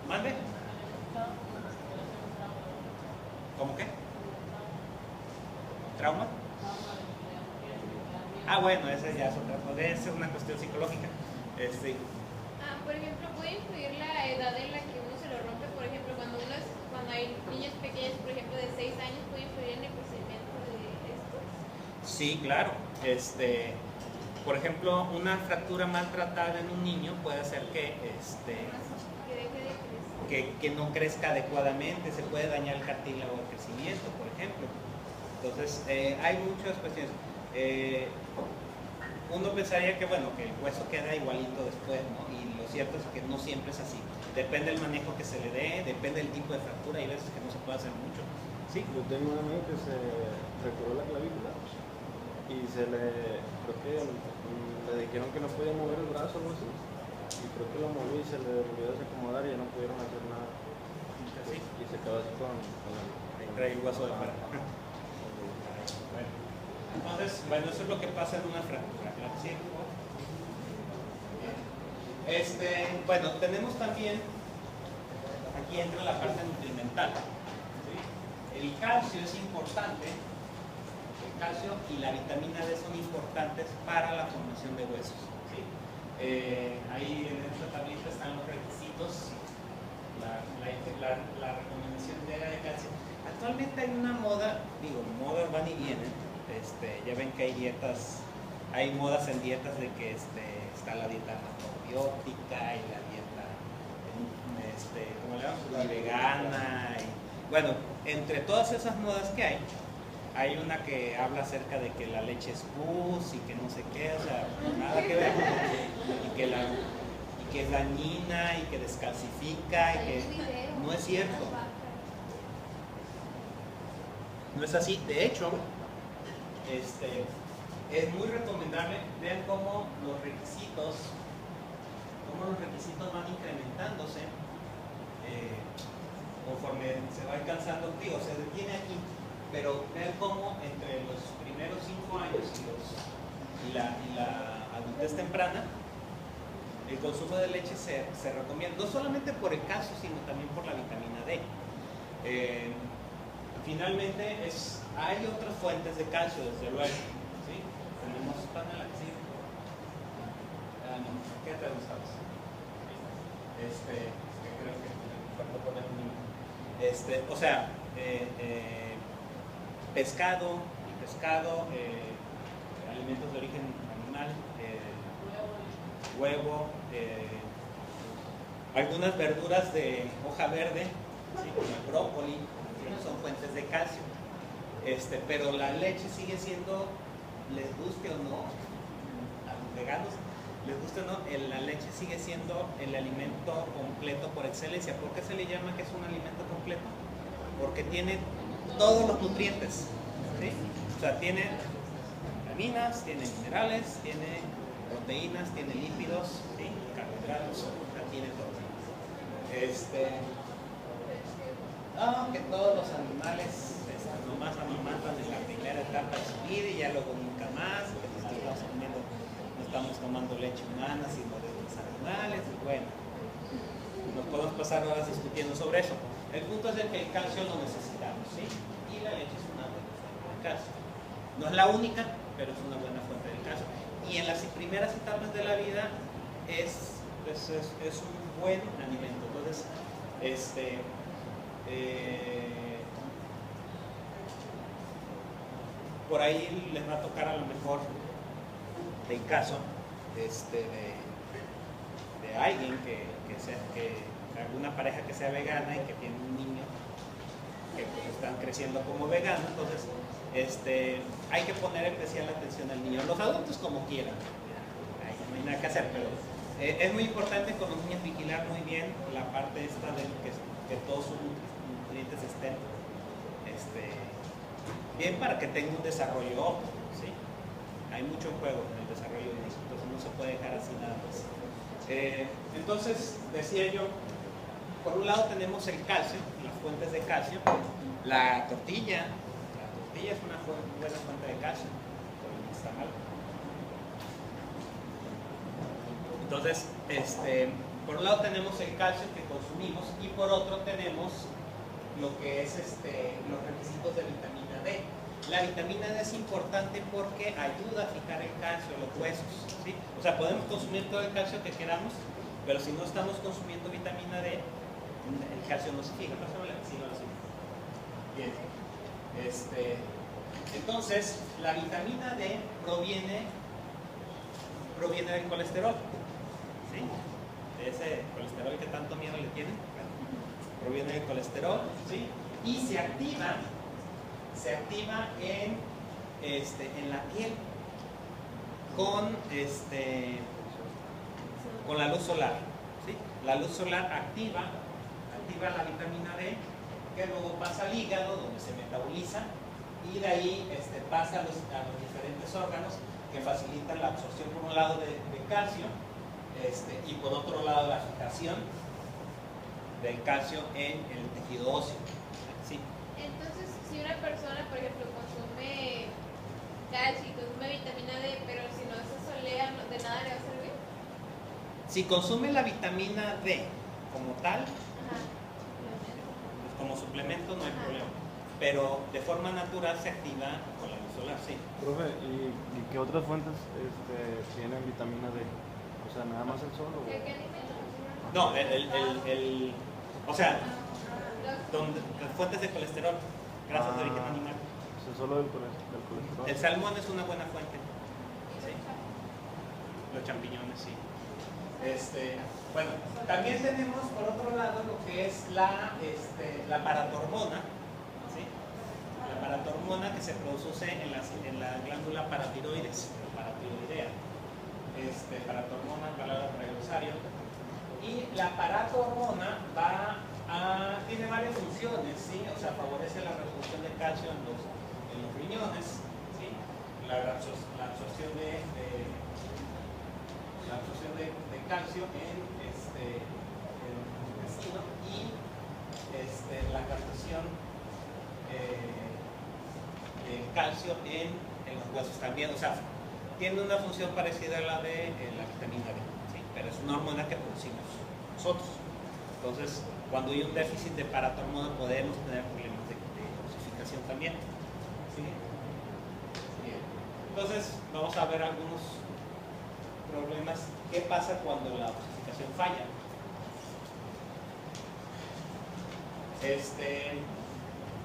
¿Mande? ¿Cómo qué? ¿Trauma? Ah, bueno, esa ya es otra cosa, esa es una cuestión psicológica. Por ejemplo, ¿puede influir la edad en la que uno se lo rompe? Por ejemplo, cuando hay niños pequeños, por ejemplo, de 6 años, ¿puede influir en el procedimiento de esto? Sí, claro. Por ejemplo, una fractura maltratada en un niño puede hacer que no crezca adecuadamente, se puede dañar el cartílago del crecimiento, por ejemplo. Entonces, hay muchas cuestiones. Uno pensaría que, bueno, que el hueso queda igualito después, ¿no? Y lo cierto es que no siempre es así. Depende del manejo que se le dé, depende del tipo de fractura, hay veces que no se puede hacer mucho. ¿Sí? Yo tengo un amigo que se fracturó la clavícula y creo que le dijeron que no podía mover el brazo o algo así. Y creo que lo movió y se le volvió a desacomodar y ya no pudieron hacer nada. ¿Sí? Y se quedó así con Ahí trae el hueso de fuera. Bueno. Entonces, bueno, eso es lo que pasa en una fractura. ¿Sí? Bueno, tenemos también, aquí entra la parte nutrimental. ¿Sí? El calcio es importante, el calcio y la vitamina D son importantes para la formación de huesos. ¿Sí? Ahí en esta tablita están los requisitos, la recomendación diaria de calcio. Actualmente hay una moda, modas van y vienen. Ya ven que hay dietas, hay modas en dietas de que está la dieta macrobiótica y la dieta ¿cómo le llamamos? Y vegana. Y, bueno, entre todas esas modas que hay una que habla acerca de que la leche es pus y que no sé qué, o sea, nada que ver, y que es dañina y que descalcifica y que no es cierto. No es así. De hecho, es muy recomendable. Vean cómo los requisitos van incrementándose conforme se va alcanzando. Se detiene aquí, pero vean cómo entre los primeros 5 años y la adultez temprana, el consumo de leche se recomienda, no solamente por el calcio, sino también por la vitamina D. Finalmente, hay otras fuentes de calcio, desde luego. ¿Sí? Tenemos panela, ¿sí? No, ¿qué te gustamos? Creo que me faltó poner un límite. O sea, pescado, alimentos de origen animal, huevo, algunas verduras de hoja verde, ¿sí? Como el brócoli, son fuentes de calcio. Pero la leche sigue siendo, les guste o no, a los veganos, les guste o no, la leche sigue siendo el alimento completo por excelencia. ¿Por qué se le llama que es un alimento completo? Porque tiene todos los nutrientes, ¿sí? O sea, tiene vitaminas, tiene minerales, tiene proteínas, tiene lípidos, ¿sí? Carbohidratos, o sea, tiene todo. Que todos los animales nomás amamantan en la primera etapa de su vida y ya luego nunca más, que no estamos tomando leche humana sino de los animales, y bueno, nos podemos pasar horas discutiendo sobre eso. El punto es de que el calcio lo necesitamos, ¿sí? Y la leche es una buena fuente de calcio. No es la única, pero es una buena fuente de calcio. Y en las primeras etapas de la vida es un buen alimento. Entonces, por ahí les va a tocar a lo mejor el caso de alguien que alguna pareja que sea vegana y que tiene un niño que pues están creciendo como vegano. Entonces hay que poner especial atención al niño. Los adultos como quieran, no hay nada que hacer, pero es muy importante con los niños vigilar muy bien la parte esta de que todos sus nutrientes estén bien para que tenga un desarrollo óptimo, ¿sí? Hay mucho juego en el desarrollo de eso, entonces no se puede dejar así nada más. Entonces, decía yo, por un lado tenemos el calcio, las fuentes de calcio. La tortilla es una buena fuente de calcio, pero no está mal. Entonces, por un lado tenemos el calcio que consumimos y por otro tenemos lo que es los requisitos de vitamina D. La vitamina D es importante porque ayuda a fijar el calcio a los huesos, ¿sí? O sea, podemos consumir todo el calcio que queramos, pero si no estamos consumiendo vitamina D, el calcio no se fija. Sí, no lo sigue. Bien. Entonces, la vitamina D proviene del colesterol, ¿sí? De ese colesterol que tanto miedo le tienen. Proviene del colesterol, ¿sí? Y se activa se activa en la piel con la luz solar. ¿Sí? La luz solar activa la vitamina D, que luego pasa al hígado, donde se metaboliza, y de ahí pasa a los diferentes órganos que facilitan la absorción, por un lado, de calcio, y por otro lado, la fijación del calcio en el tejido óseo. ¿Sí? Entonces, si una persona, por ejemplo, consume calcio y consume vitamina D, pero si no se solea, ¿de nada le va a servir? Si consume la vitamina D como tal, Ajá. pues como suplemento no hay problema. Pero de forma natural se activa con la luz solar, sí. Profe, ¿y qué otras fuentes tienen vitamina D? O sea, ¿nada más el sol o...? ¿Qué alimentos? No, o sea, las fuentes de colesterol, grasas de origen animal. O sea, solo del colesterol. El salmón es una buena fuente. Sí. Los champiñones, sí. Bueno, también tenemos por otro lado lo que es la paratormona, ¿sí? La paratormona que se produce en la glándula paratiroides, paratiroidea. Paratormona, palabra para el glosario. Y la paratormona tiene varias funciones, ¿sí? O sea, favorece la reducción de calcio en los riñones, ¿sí? La absorción de calcio en el intestino y la captación del calcio en los huesos también. O sea, tiene una función parecida a la de la vitamina D, ¿sí? Pero es una hormona que producimos nosotros. Entonces, cuando hay un déficit de paratormona podemos tener problemas de dosificación también, ¿sí? Bien. Entonces, vamos a ver algunos problemas. ¿Qué pasa cuando la dosificación falla?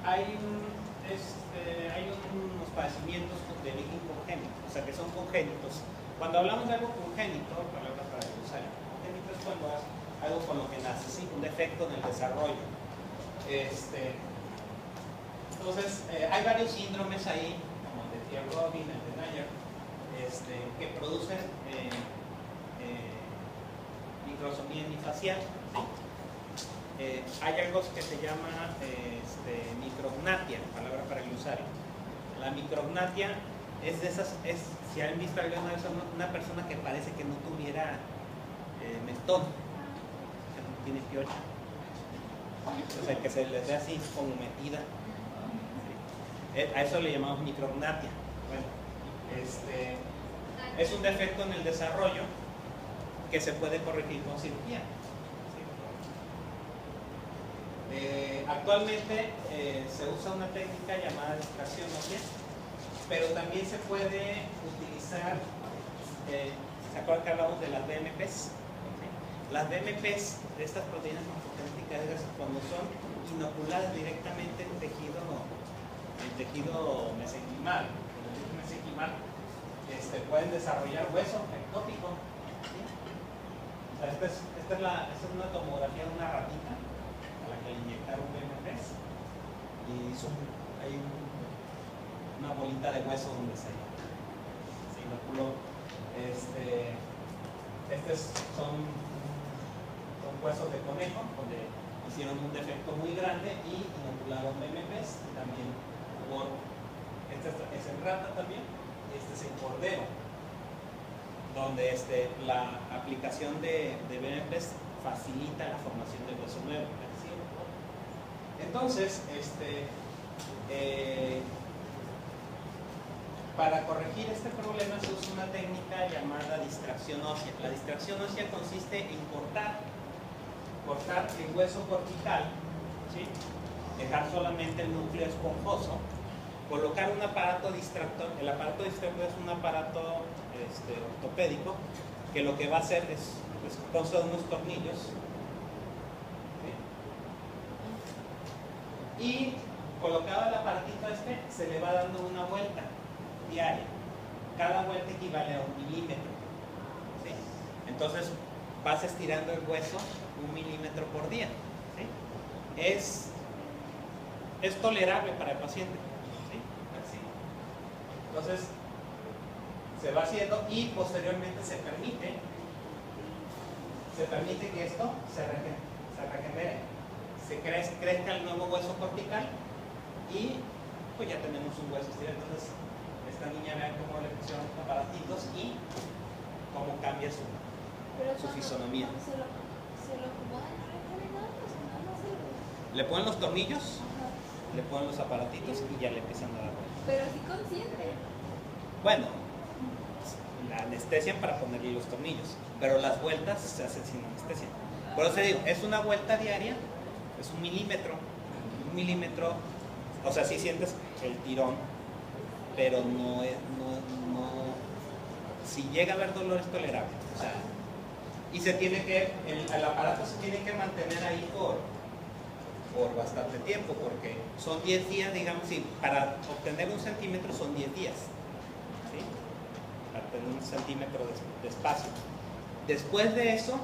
Hay unos padecimientos de origen congénito, o sea que son congénitos. Cuando hablamos de algo congénito, palabra para el usuario, congénito es cuando es algo con lo que nace, ¿sí? Un defecto en el desarrollo. Entonces, hay varios síndromes ahí, como el de Thiel-Robin, el de Nayer, que producen microsomía hemifacial. Hay algo que se llama micrognatia, palabra para el usuario. La micrognatia es de esas, si han visto alguna vez una persona que parece que no tuviera mentón, que no tiene piocha, o sea, que se les ve así como metida. A eso le llamamos micrognatia. Bueno, es un defecto en el desarrollo que se puede corregir con cirugía. Actualmente se usa una técnica llamada distracción ósea, pero también se puede utilizar, ¿se acuerdan que hablamos de las BMPs? ¿Sí? Las BMPs de estas proteínas morfogenéticas, cuando son inoculadas directamente en tejido mesenquimal, pueden desarrollar hueso ectópico. ¿Sí? O sea, esta es una tomografía de una ratita a la que le inyectaron BMPs y hay una bolita de hueso donde se inoculó. Son huesos de conejo donde hicieron un defecto muy grande y inocularon BMPs. También este es en rata también y este es en cordero, donde la aplicación de BMPs facilita la formación de hueso nuevo. Entonces, para corregir este problema se usa una técnica llamada distracción ósea. La distracción ósea consiste en cortar el hueso cortical, ¿sí? Dejar solamente el núcleo esponjoso, colocar un aparato distractor. El aparato distractor es un aparato ortopédico que lo que va a hacer es consta de unos tornillos, ¿sí? Y colocado el aparatito se le va dando una vuelta diaria. Cada vuelta equivale a 1 milímetro, ¿sí? Entonces vas estirando el hueso 1 milímetro por día, ¿sí? Es tolerable para el paciente, Entonces, se va haciendo y posteriormente se permite que esto se regenere, se crezca el nuevo hueso cortical y pues ya tenemos un hueso estirado. Entonces, esta niña vean cómo le pusieron aparatitos y cómo cambia su fisonomía. Se lo acomodan, ¿no le ponen nada? O sea, nada más Le ponen los tornillos, le ponen los aparatitos y ya le empiezan a dar vuelta. Pero sí consciente. Bueno, la anestesian para ponerle los tornillos, pero las vueltas se hacen sin anestesia. Por eso te digo, es una vuelta diaria, es 1 milímetro. 1 milímetro, o sea, sí sientes el tirón, pero no es, si llega a haber dolor es tolerable. O sea, y se tiene que, el aparato se tiene que mantener ahí por bastante tiempo, porque son 10 días, digamos, sí, para obtener 1 centímetro son 10 días. ¿Sí? Para tener 1 centímetro de espacio. Después de eso,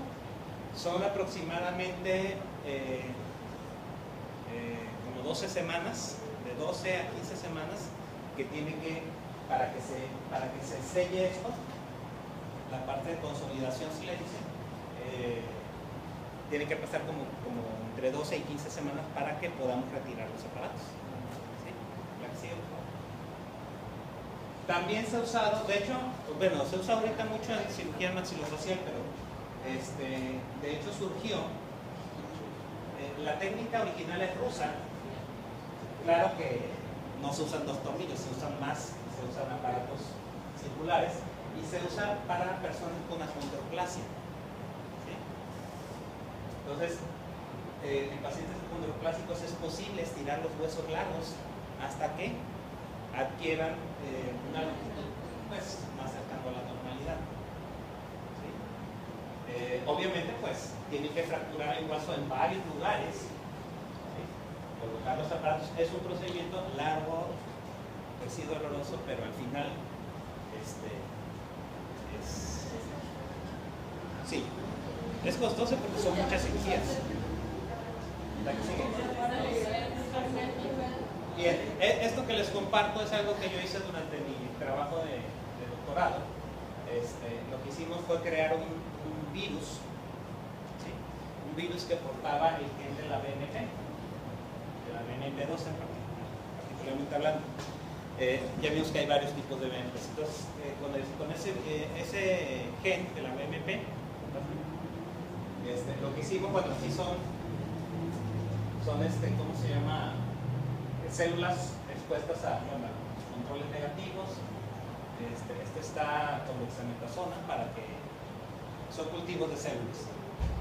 son aproximadamente como 12 semanas, de 12 a 15 semanas, que tiene que, para que se selle esto, la parte de consolidación, si le dicen, tiene que pasar como entre 12 y 15 semanas para que podamos retirar los aparatos. ¿Sí? La que sigue, por favor. También se ha usado, de hecho, bueno, se usa ahorita mucho en cirugía maxilofacial, pero de hecho surgió, la técnica original es rusa. Claro que no se usan 2 tornillos, se usan más, se usan aparatos circulares y se usa para personas con achondroplasia. ¿Sí? Entonces, en pacientes achondroplásicos es posible estirar los huesos largos hasta que adquieran una longitud pues, más cercana a la normalidad. ¿Sí? Obviamente, pues, tiene que fracturar el hueso en varios lugares. ¿Sí? Colocar los aparatos es un procedimiento largo, pues sí doloroso, pero al final sí, es costoso porque son muchas cirugías. ¿La que sigue? Bien, esto que les comparto es algo que yo hice durante mi trabajo de doctorado. Lo que hicimos fue crear un virus, ¿sí? Un virus que portaba el gen de la BMP, de la BMP2 particularmente hablando. Ya vimos que hay varios tipos de BMP. Entonces, con ese gen de la BMP, lo que hicimos, bueno, sí son ¿cómo se llama? Células expuestas a controles negativos. Este está con dexametasona para que son cultivos de células.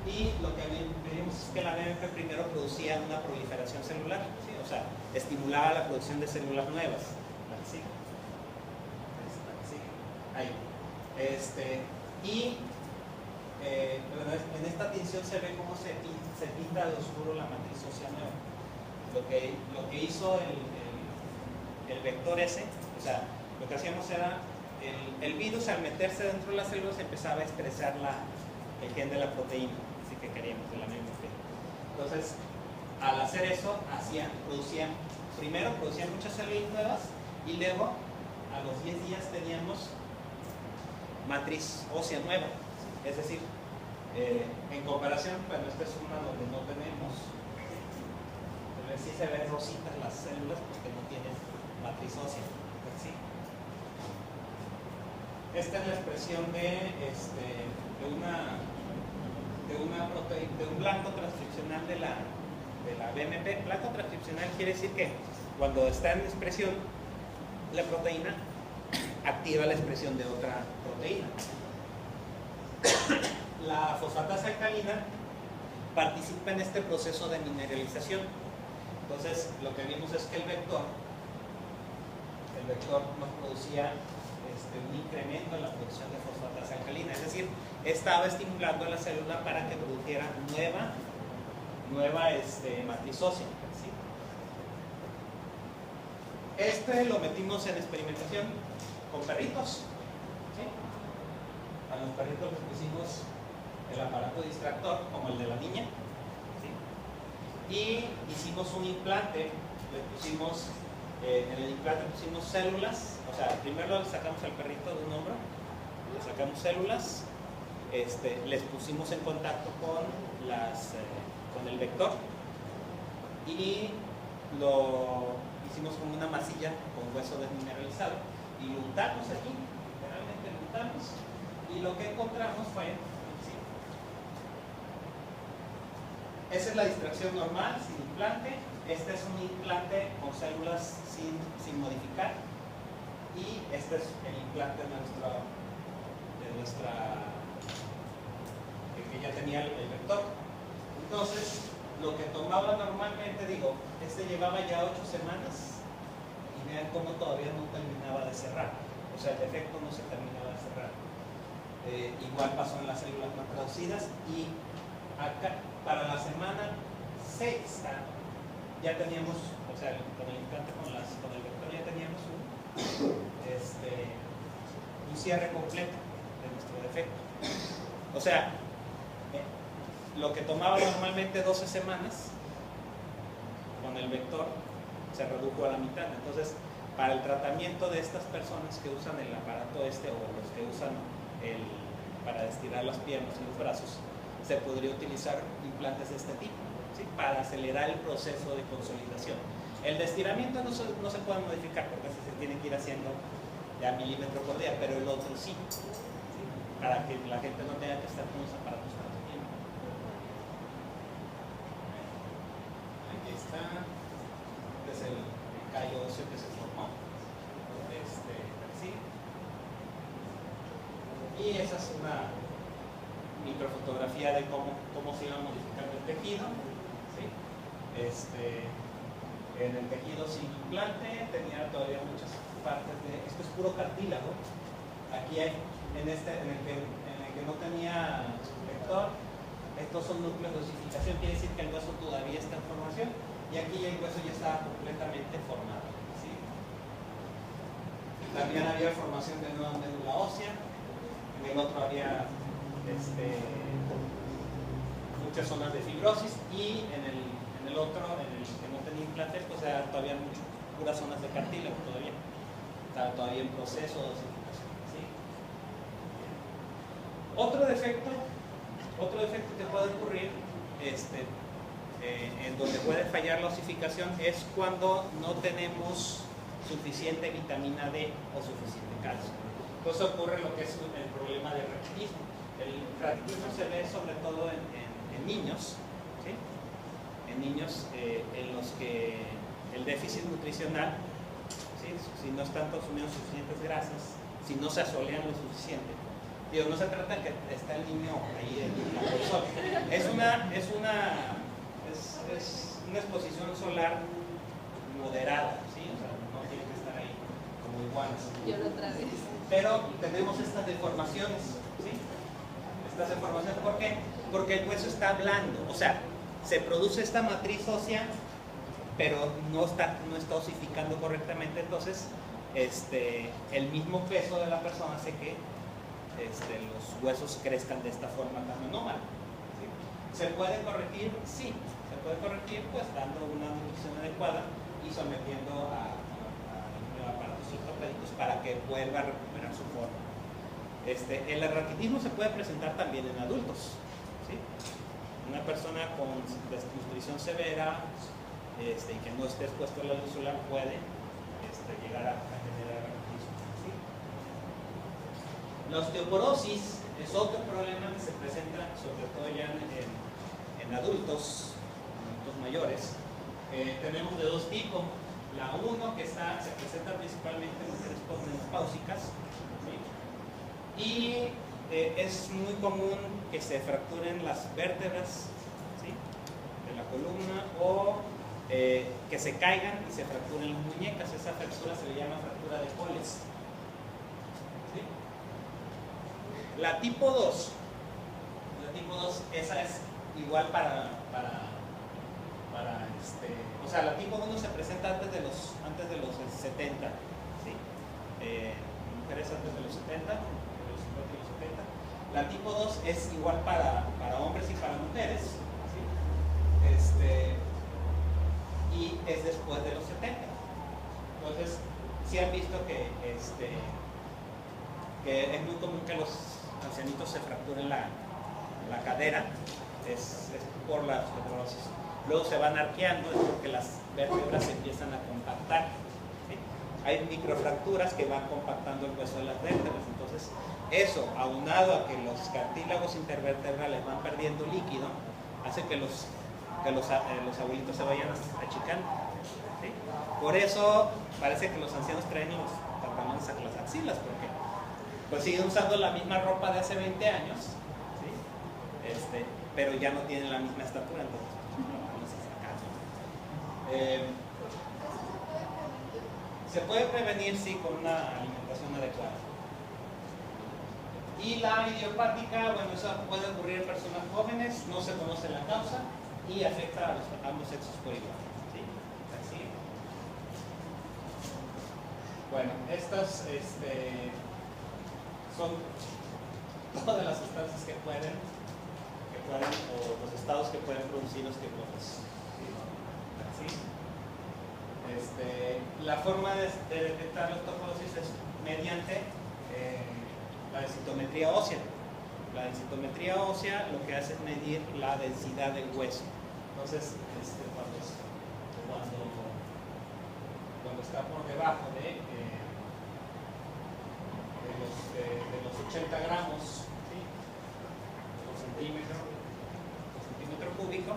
Y lo que vimos es que la BMP primero producía una proliferación celular, ¿sí? O sea, estimulaba la producción de células nuevas. La que sigue. Ahí. En esta tinción se ve cómo se pinta de oscuro la matriz ósea nueva. Lo que hizo el vector ese, o sea, lo que hacíamos era, el virus al meterse dentro de las células empezaba a expresar el gen de la proteína, así que queríamos de la MMP. Entonces, al hacer eso, primero producían muchas células nuevas y luego, a los 10 días teníamos matriz ósea nueva. Es decir, en comparación, bueno, esta es una donde no tenemos, pero sí se ven rositas las células porque no tienen matriz ósea. ¿Sí? Esta es la expresión de un blanco transcripcional de la BMP. Blanco transcripcional quiere decir que cuando está en expresión, la proteína activa la expresión de otra proteína. La fosfatasa alcalina participa en este proceso de mineralización. Entonces, lo que vimos es que el vector nos producía un incremento en la producción de fosfatasa alcalina, es decir, estaba estimulando a la célula para que produjera nueva matriz ósea. ¿Sí? Lo metimos en experimentación con perritos. ¿Sí? A los perritos les pusimos el aparato distractor, como el de la niña. ¿Sí? Y hicimos un implante, en el implante pusimos células, o sea, primero le sacamos al perrito de un hombro, le sacamos células, les pusimos en contacto con el vector y lo hicimos como una masilla con hueso desmineralizado y lo untamos aquí, literalmente lo untamos, y lo que encontramos fue, ¿sí? Esa es la distracción normal, sin implante. Este es un implante con células sin modificar, y este es el implante de que ya tenía el vector. Entonces, lo que tomaba normalmente, llevaba ya 8 semanas, y vean cómo todavía no terminaba de cerrar, o sea, el defecto no se terminaba de cerrar. Igual pasó en las células no traducidas, y acá, para la semana 6, ya teníamos, o sea, con el implante, con el vector, ya teníamos un cierre completo de nuestro defecto. O sea, lo que tomaba normalmente 12 semanas, con el vector se redujo a la mitad. Entonces, para el tratamiento de estas personas que usan el aparato o los que usan para estirar las piernas y los brazos, se podría utilizar implantes de este tipo, ¿sí? Para acelerar el proceso de consolidación. El de estiramiento no se puede modificar, porque se tiene que ir haciendo ya milímetro por día, pero el otro sí, ¿sí? Para que la gente no tenga que estar con los aparatos tanto tiempo. Aquí está. Este es el callo óseo que se formó. ¿Sí? Y esa es una microfotografía de cómo se iba modificando el tejido, ¿sí? En el tejido sin implante tenía todavía muchas partes esto es puro cartílago. Aquí hay, en el que no tenía vector, estos son núcleos de osificación, quiere decir que el hueso todavía está en formación, y aquí el hueso ya estaba completamente formado, ¿sí? También había formación de nueva médula ósea, en el otro había muchas zonas de fibrosis, y en el otro, en el que no tenía implante, pues era todavía puras zonas de cartílago todavía. Estaba todavía en proceso de osificación, ¿sí? Otro defecto que puede ocurrir, en donde puede fallar la osificación, es cuando no tenemos suficiente vitamina D o suficiente calcio. Entonces ocurre lo que es el problema del raquitismo. El raquitismo se ve sobre todo en niños, ¿sí? En niños en los que el déficit nutricional, ¿sí? Si no están consumiendo suficientes grasas, si no se asolean lo suficiente. Digo, no se trata de que está el niño ahí en el sol. Es una exposición solar moderada, ¿sí? O sea, no tiene que estar ahí como iguanas. Yo lo otra vez. Pero tenemos estas deformaciones, ¿sí? Estas deformaciones, ¿por qué? Porque el hueso está blando, o sea, se produce esta matriz ósea, pero no está osificando correctamente. Entonces, el mismo peso de la persona hace que los huesos crezcan de esta forma tan anómala, ¿sí? ¿Se puede corregir? Sí, se puede corregir pues dando una nutrición adecuada y sometiendo a aparatos ortopédicos para que vuelva a recuperar su forma. El raquitismo se puede presentar también en adultos, ¿sí? Una persona con desnutrición severa y que no esté expuesto a la luz solar puede llegar a generar raquitismo, ¿sí? La osteoporosis es otro problema que se presenta sobre todo ya en adultos mayores. Tenemos de dos tipos. La 1 que se presenta principalmente en mujeres postmenopáusicas, ¿sí? Y es muy común que se fracturen las vértebras, ¿sí? De la columna, o que se caigan y se fracturen las muñecas. Esa fractura se le llama fractura de Coles, ¿sí? La tipo 2, esa es igual o sea, la tipo 1 se presenta antes de los 70, ¿sí? Mujeres antes de los 70, de los 50 y los 70. La tipo 2 es igual para hombres y para mujeres, ¿sí? Y es después de los 70. Entonces, sí han visto que es muy común que los ancianitos se fracturen la cadera, es por la osteoporosis. Luego se van arqueando, es porque las vértebras se empiezan a compactar, ¿sí? Hay microfracturas que van compactando el hueso de las vértebras. Entonces eso, aunado a que los cartílagos intervertebrales van perdiendo líquido, hace que los abuelitos se vayan achicando, ¿sí? Por eso parece que los ancianos traen los pantalones a las axilas, porque pues siguen usando la misma ropa de hace 20 años, ¿sí? Pero ya no tienen la misma estatura, entonces no se sacan. Se puede prevenir, sí, con una alimentación adecuada. Y la idiopática, bueno, eso puede ocurrir en personas jóvenes, no se conoce la causa y afecta a ambos sexos por igual, ¿sí? Así. Bueno, estas son todas las sustancias que pueden, o los estados que pueden producir osteoporosis. ¿Sí? La forma de detectar la osteoporosis es mediante la densitometría ósea. La densitometría ósea lo que hace es medir la densidad del hueso. Entonces, cuando está por debajo de los 80 gramos, ¿sí? por centímetro cúbico,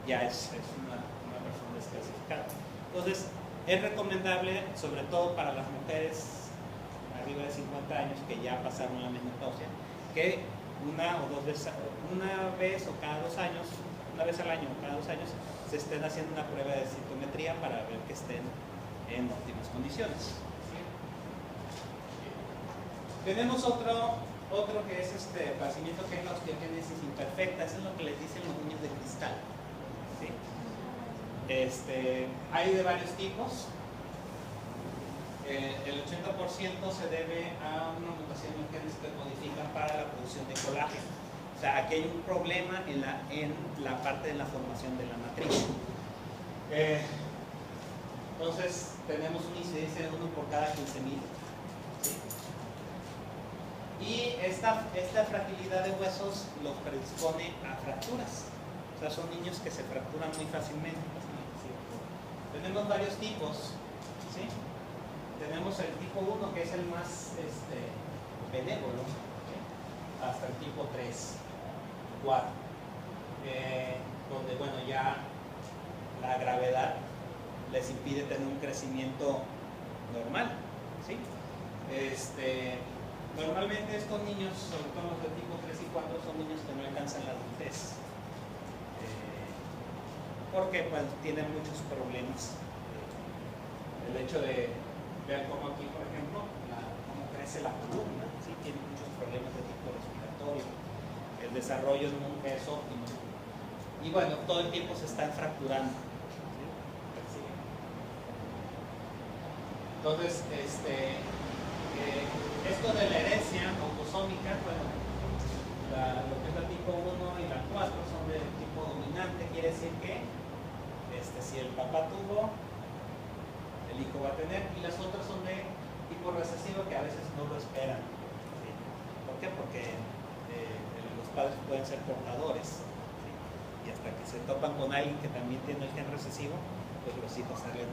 ya es una persona desclasificada. Entonces, es recomendable, sobre todo para las mujeres arriba de 50 años que ya pasaron la menopausia, que una vez o cada 2 años, una vez al año o cada 2 años, se estén haciendo una prueba de densitometría para ver que estén en óptimas condiciones. Tenemos otro que es padecimiento, que es la osteogénesis imperfecta. Eso es lo que les dicen los niños de cristal, ¿sí? Hay de varios tipos. El 80% se debe a una mutación en los genes que codifican para la producción de colágeno. O sea, aquí hay un problema en la parte de la formación de la matriz. Entonces, tenemos una incidencia de 1 por cada 15.000. ¿Sí? Y esta fragilidad de huesos los predispone a fracturas. O sea, son niños que se fracturan muy fácilmente. ¿Sí? Tenemos varios tipos, ¿sí? Tenemos el tipo 1, que es el más benévolo, ¿sí? Hasta el tipo 3, 4, donde, bueno, ya la gravedad les impide tener un crecimiento normal, ¿sí? Normalmente estos niños, sobre todo los de tipo 3 y 4, son niños que no alcanzan la adultez, porque pues, tienen muchos problemas. El hecho de ver cómo aquí, por ejemplo, cómo crece la columna, ¿sí? Tiene muchos problemas de tipo respiratorio, el desarrollo no es óptimo, y bueno, todo el tiempo se están fracturando, ¿sí? Entonces, esto de la herencia autosómica, bueno, lo que es la tipo 1 y la 4 son de tipo dominante, quiere decir que si el papá tuvo, el hijo va a tener, y las otras son de tipo recesivo, que a veces no lo esperan, ¿sí? ¿Por qué? Porque los padres pueden ser portadores, ¿sí? Y hasta que se topan con alguien que también tiene el gen recesivo, pues los hijos salen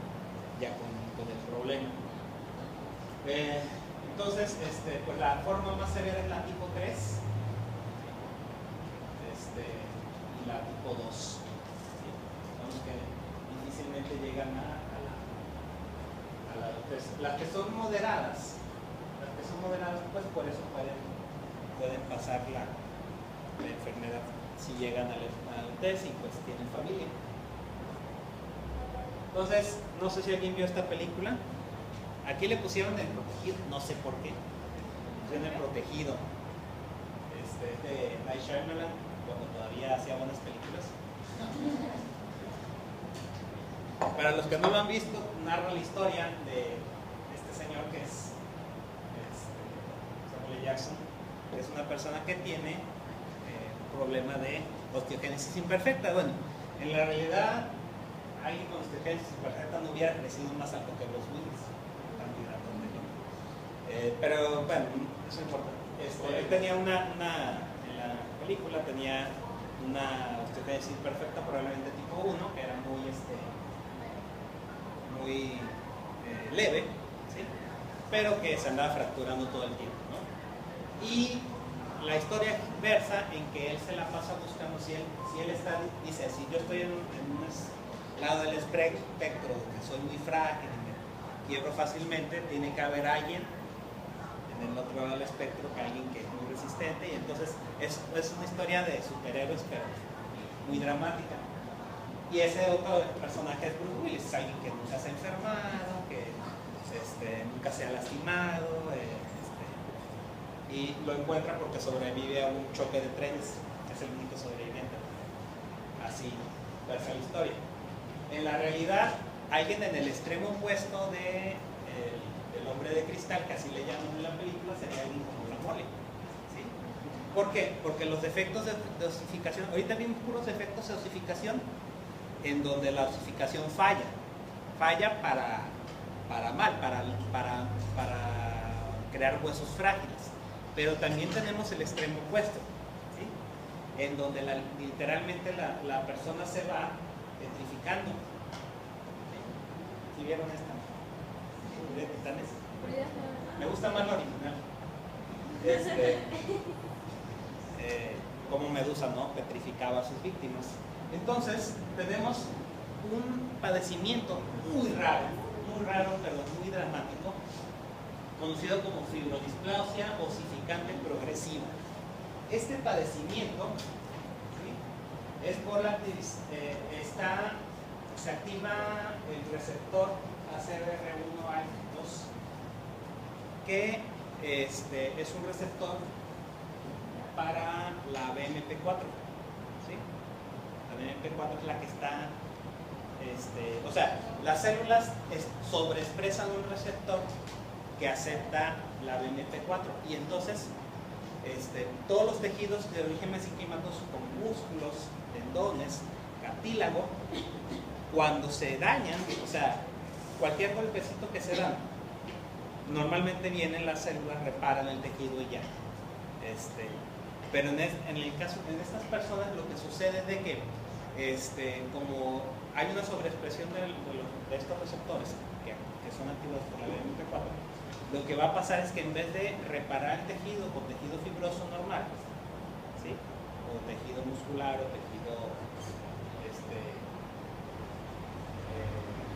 ya con el problema. Entonces, pues la forma más severa es la tipo 3 y la tipo 2. ¿Sí? Son los que difícilmente llegan a la adultez. Las que son moderadas, pues por eso pueden pasar la enfermedad si llegan a la adultez y pues tienen familia. Entonces, no sé si alguien vio esta película. Aquí le pusieron El Protegido, no sé por qué. Pusieron El Protegido. De Night Shyamalan, cuando todavía hacía buenas películas. Para los que no lo han visto, narra la historia de este señor que es Samuel L. Jackson, que es una persona que tiene un problema de osteogénesis imperfecta. Bueno, en la realidad alguien con osteogenesis imperfecta no hubiera crecido más alto que Bruce Willis. Tan muy grandote, ¿no? Pero bueno, eso no importa. Él tenía en la película tenía una osteogenesis imperfecta, probablemente tipo 1, que era muy leve, ¿sí? Pero que se andaba fracturando todo el tiempo, ¿no? Y la historia versa en que él se la pasa buscando, si él está, dice, si yo estoy en un lado del espectro donde soy muy frágil y me quiebro fácilmente, tiene que haber alguien en el otro lado del espectro, que alguien que es muy resistente, y entonces es una historia de superhéroes, pero muy dramática. Y ese otro personaje es Bruce Willis, es alguien que nunca se ha enfermado, que nunca se ha lastimado, y lo encuentra porque sobrevive a un choque de trenes, es el único sobreviviente. Así versa la historia. En la realidad, alguien en el extremo opuesto del hombre de cristal, que así le llaman en la película, sería alguien como la Mole. ¿Sí? ¿Por qué? Porque los defectos de osificación, ahorita vimos puros defectos de osificación, en donde la osificación falla para mal, para crear huesos frágiles. Pero también tenemos el extremo opuesto, ¿sí? En donde literalmente la persona se va petrificando. ¿Sí vieron esta? ¿De Titanes? Me gusta más la original. Como Medusa, ¿no? Petrificaba a sus víctimas. Entonces, tenemos un padecimiento muy raro, pero muy dramático, conocido como fibrodisplasia osificante progresiva. Este padecimiento, ¿sí?, es por se activa el receptor ACVR1A2, que es un receptor para la BMP4. ¿Sí? La BMP4 es la que está, o sea, las células sobreexpresan un receptor que acepta la BMP4, y entonces todos los tejidos de origen mesenquimatoso, como músculos, tendones, cartílago, cuando se dañan, o sea, cualquier golpecito que se da, normalmente vienen las células, reparan el tejido y ya. Pero en el caso de estas personas, lo que sucede es de que como hay una sobreexpresión de estos receptores que son activados por la BMP4, lo que va a pasar es que en vez de reparar el tejido con tejido fibroso normal, ¿sí?, o tejido muscular o tejido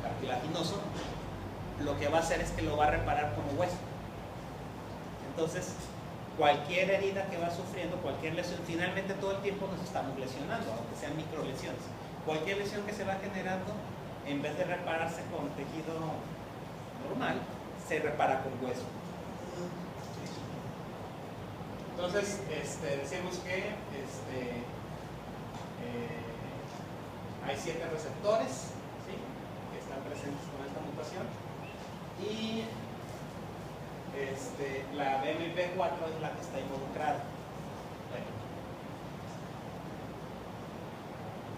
cartilaginoso, lo que va a hacer es que lo va a reparar como hueso. Entonces, cualquier herida que va sufriendo, cualquier lesión, finalmente todo el tiempo nos estamos lesionando, aunque sean microlesiones. Cualquier lesión que se va generando, en vez de repararse con tejido normal, se repara con hueso. Entonces, decimos que hay 7 receptores, ¿sí?, que están presentes con esta mutación, y la BMP4 es la que está involucrada.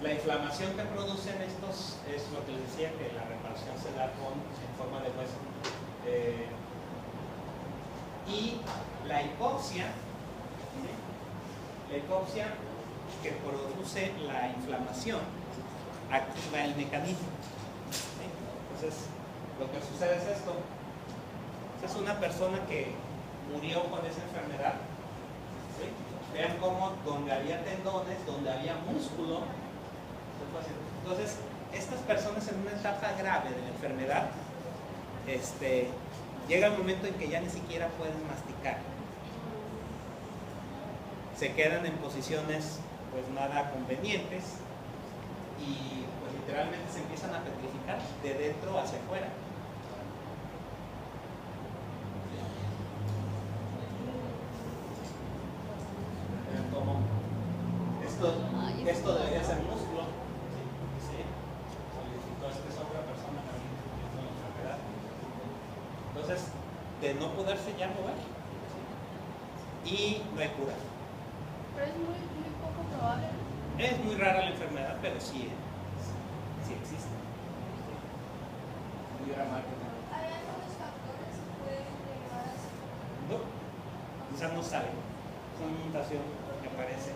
La inflamación que producen estos es lo que les decía, que la reparación se da en forma de hueso. Y la hipoxia, ¿sí?, la hipoxia que produce la inflamación activa el mecanismo. ¿Sí? Entonces, lo que sucede es esto. Es una persona que murió con esa enfermedad. ¿Sí? Vean cómo donde había tendones, donde había músculo. Entonces, estas personas en una etapa grave de la enfermedad, llega el momento en que ya ni siquiera pueden masticar. Se quedan en posiciones pues nada convenientes y pues literalmente se empiezan a petrificar de dentro hacia afuera. Como esto debería ser músculo. ¿Sí? Entonces es otra persona también con la enfermedad. Entonces, de no poderse ya mover, ¿sí?, y no hay cura. Pero es muy, muy poco probable, ¿no? Es muy rara la enfermedad, pero sí existe. pudiera marcar. ¿Hay algunos factores que pueden llevar a eso? No, o sea, no saben. Son mutación que aparece.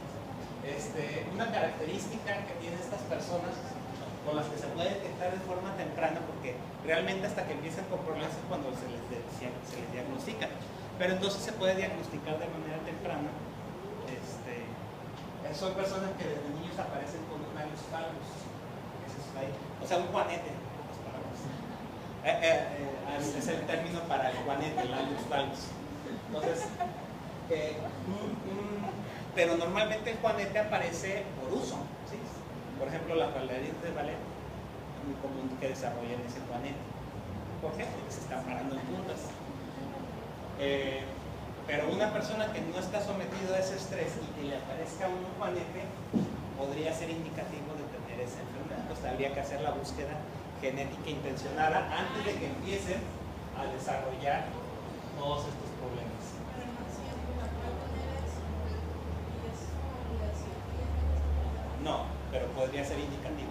Una característica que tienen estas personas con las que se puede detectar de forma temprana, porque realmente hasta que empiezan con problemas es cuando se les diagnostica, pero entonces se puede diagnosticar de manera temprana. Son personas que desde niños aparecen con un alus valgus, o sea, un juanete, en pocas palabras. Es el término para el juanete, el alus valgus. Entonces, pero normalmente el juanete aparece por uso, ¿sí? Por ejemplo, las bailarinas de ballet es muy común que desarrollen ese juanete. ¿Por qué? Porque se están parando en puntas. Pero una persona que no está sometido a ese estrés y que le aparezca un juanete podría ser indicativo de tener esa enfermedad. Pues habría que hacer la búsqueda genética intencionada antes de que empiecen a desarrollar todos estos problemas. Pero no siempre la puede tener eso. Y es una obligación. No, pero podría ser indicativo.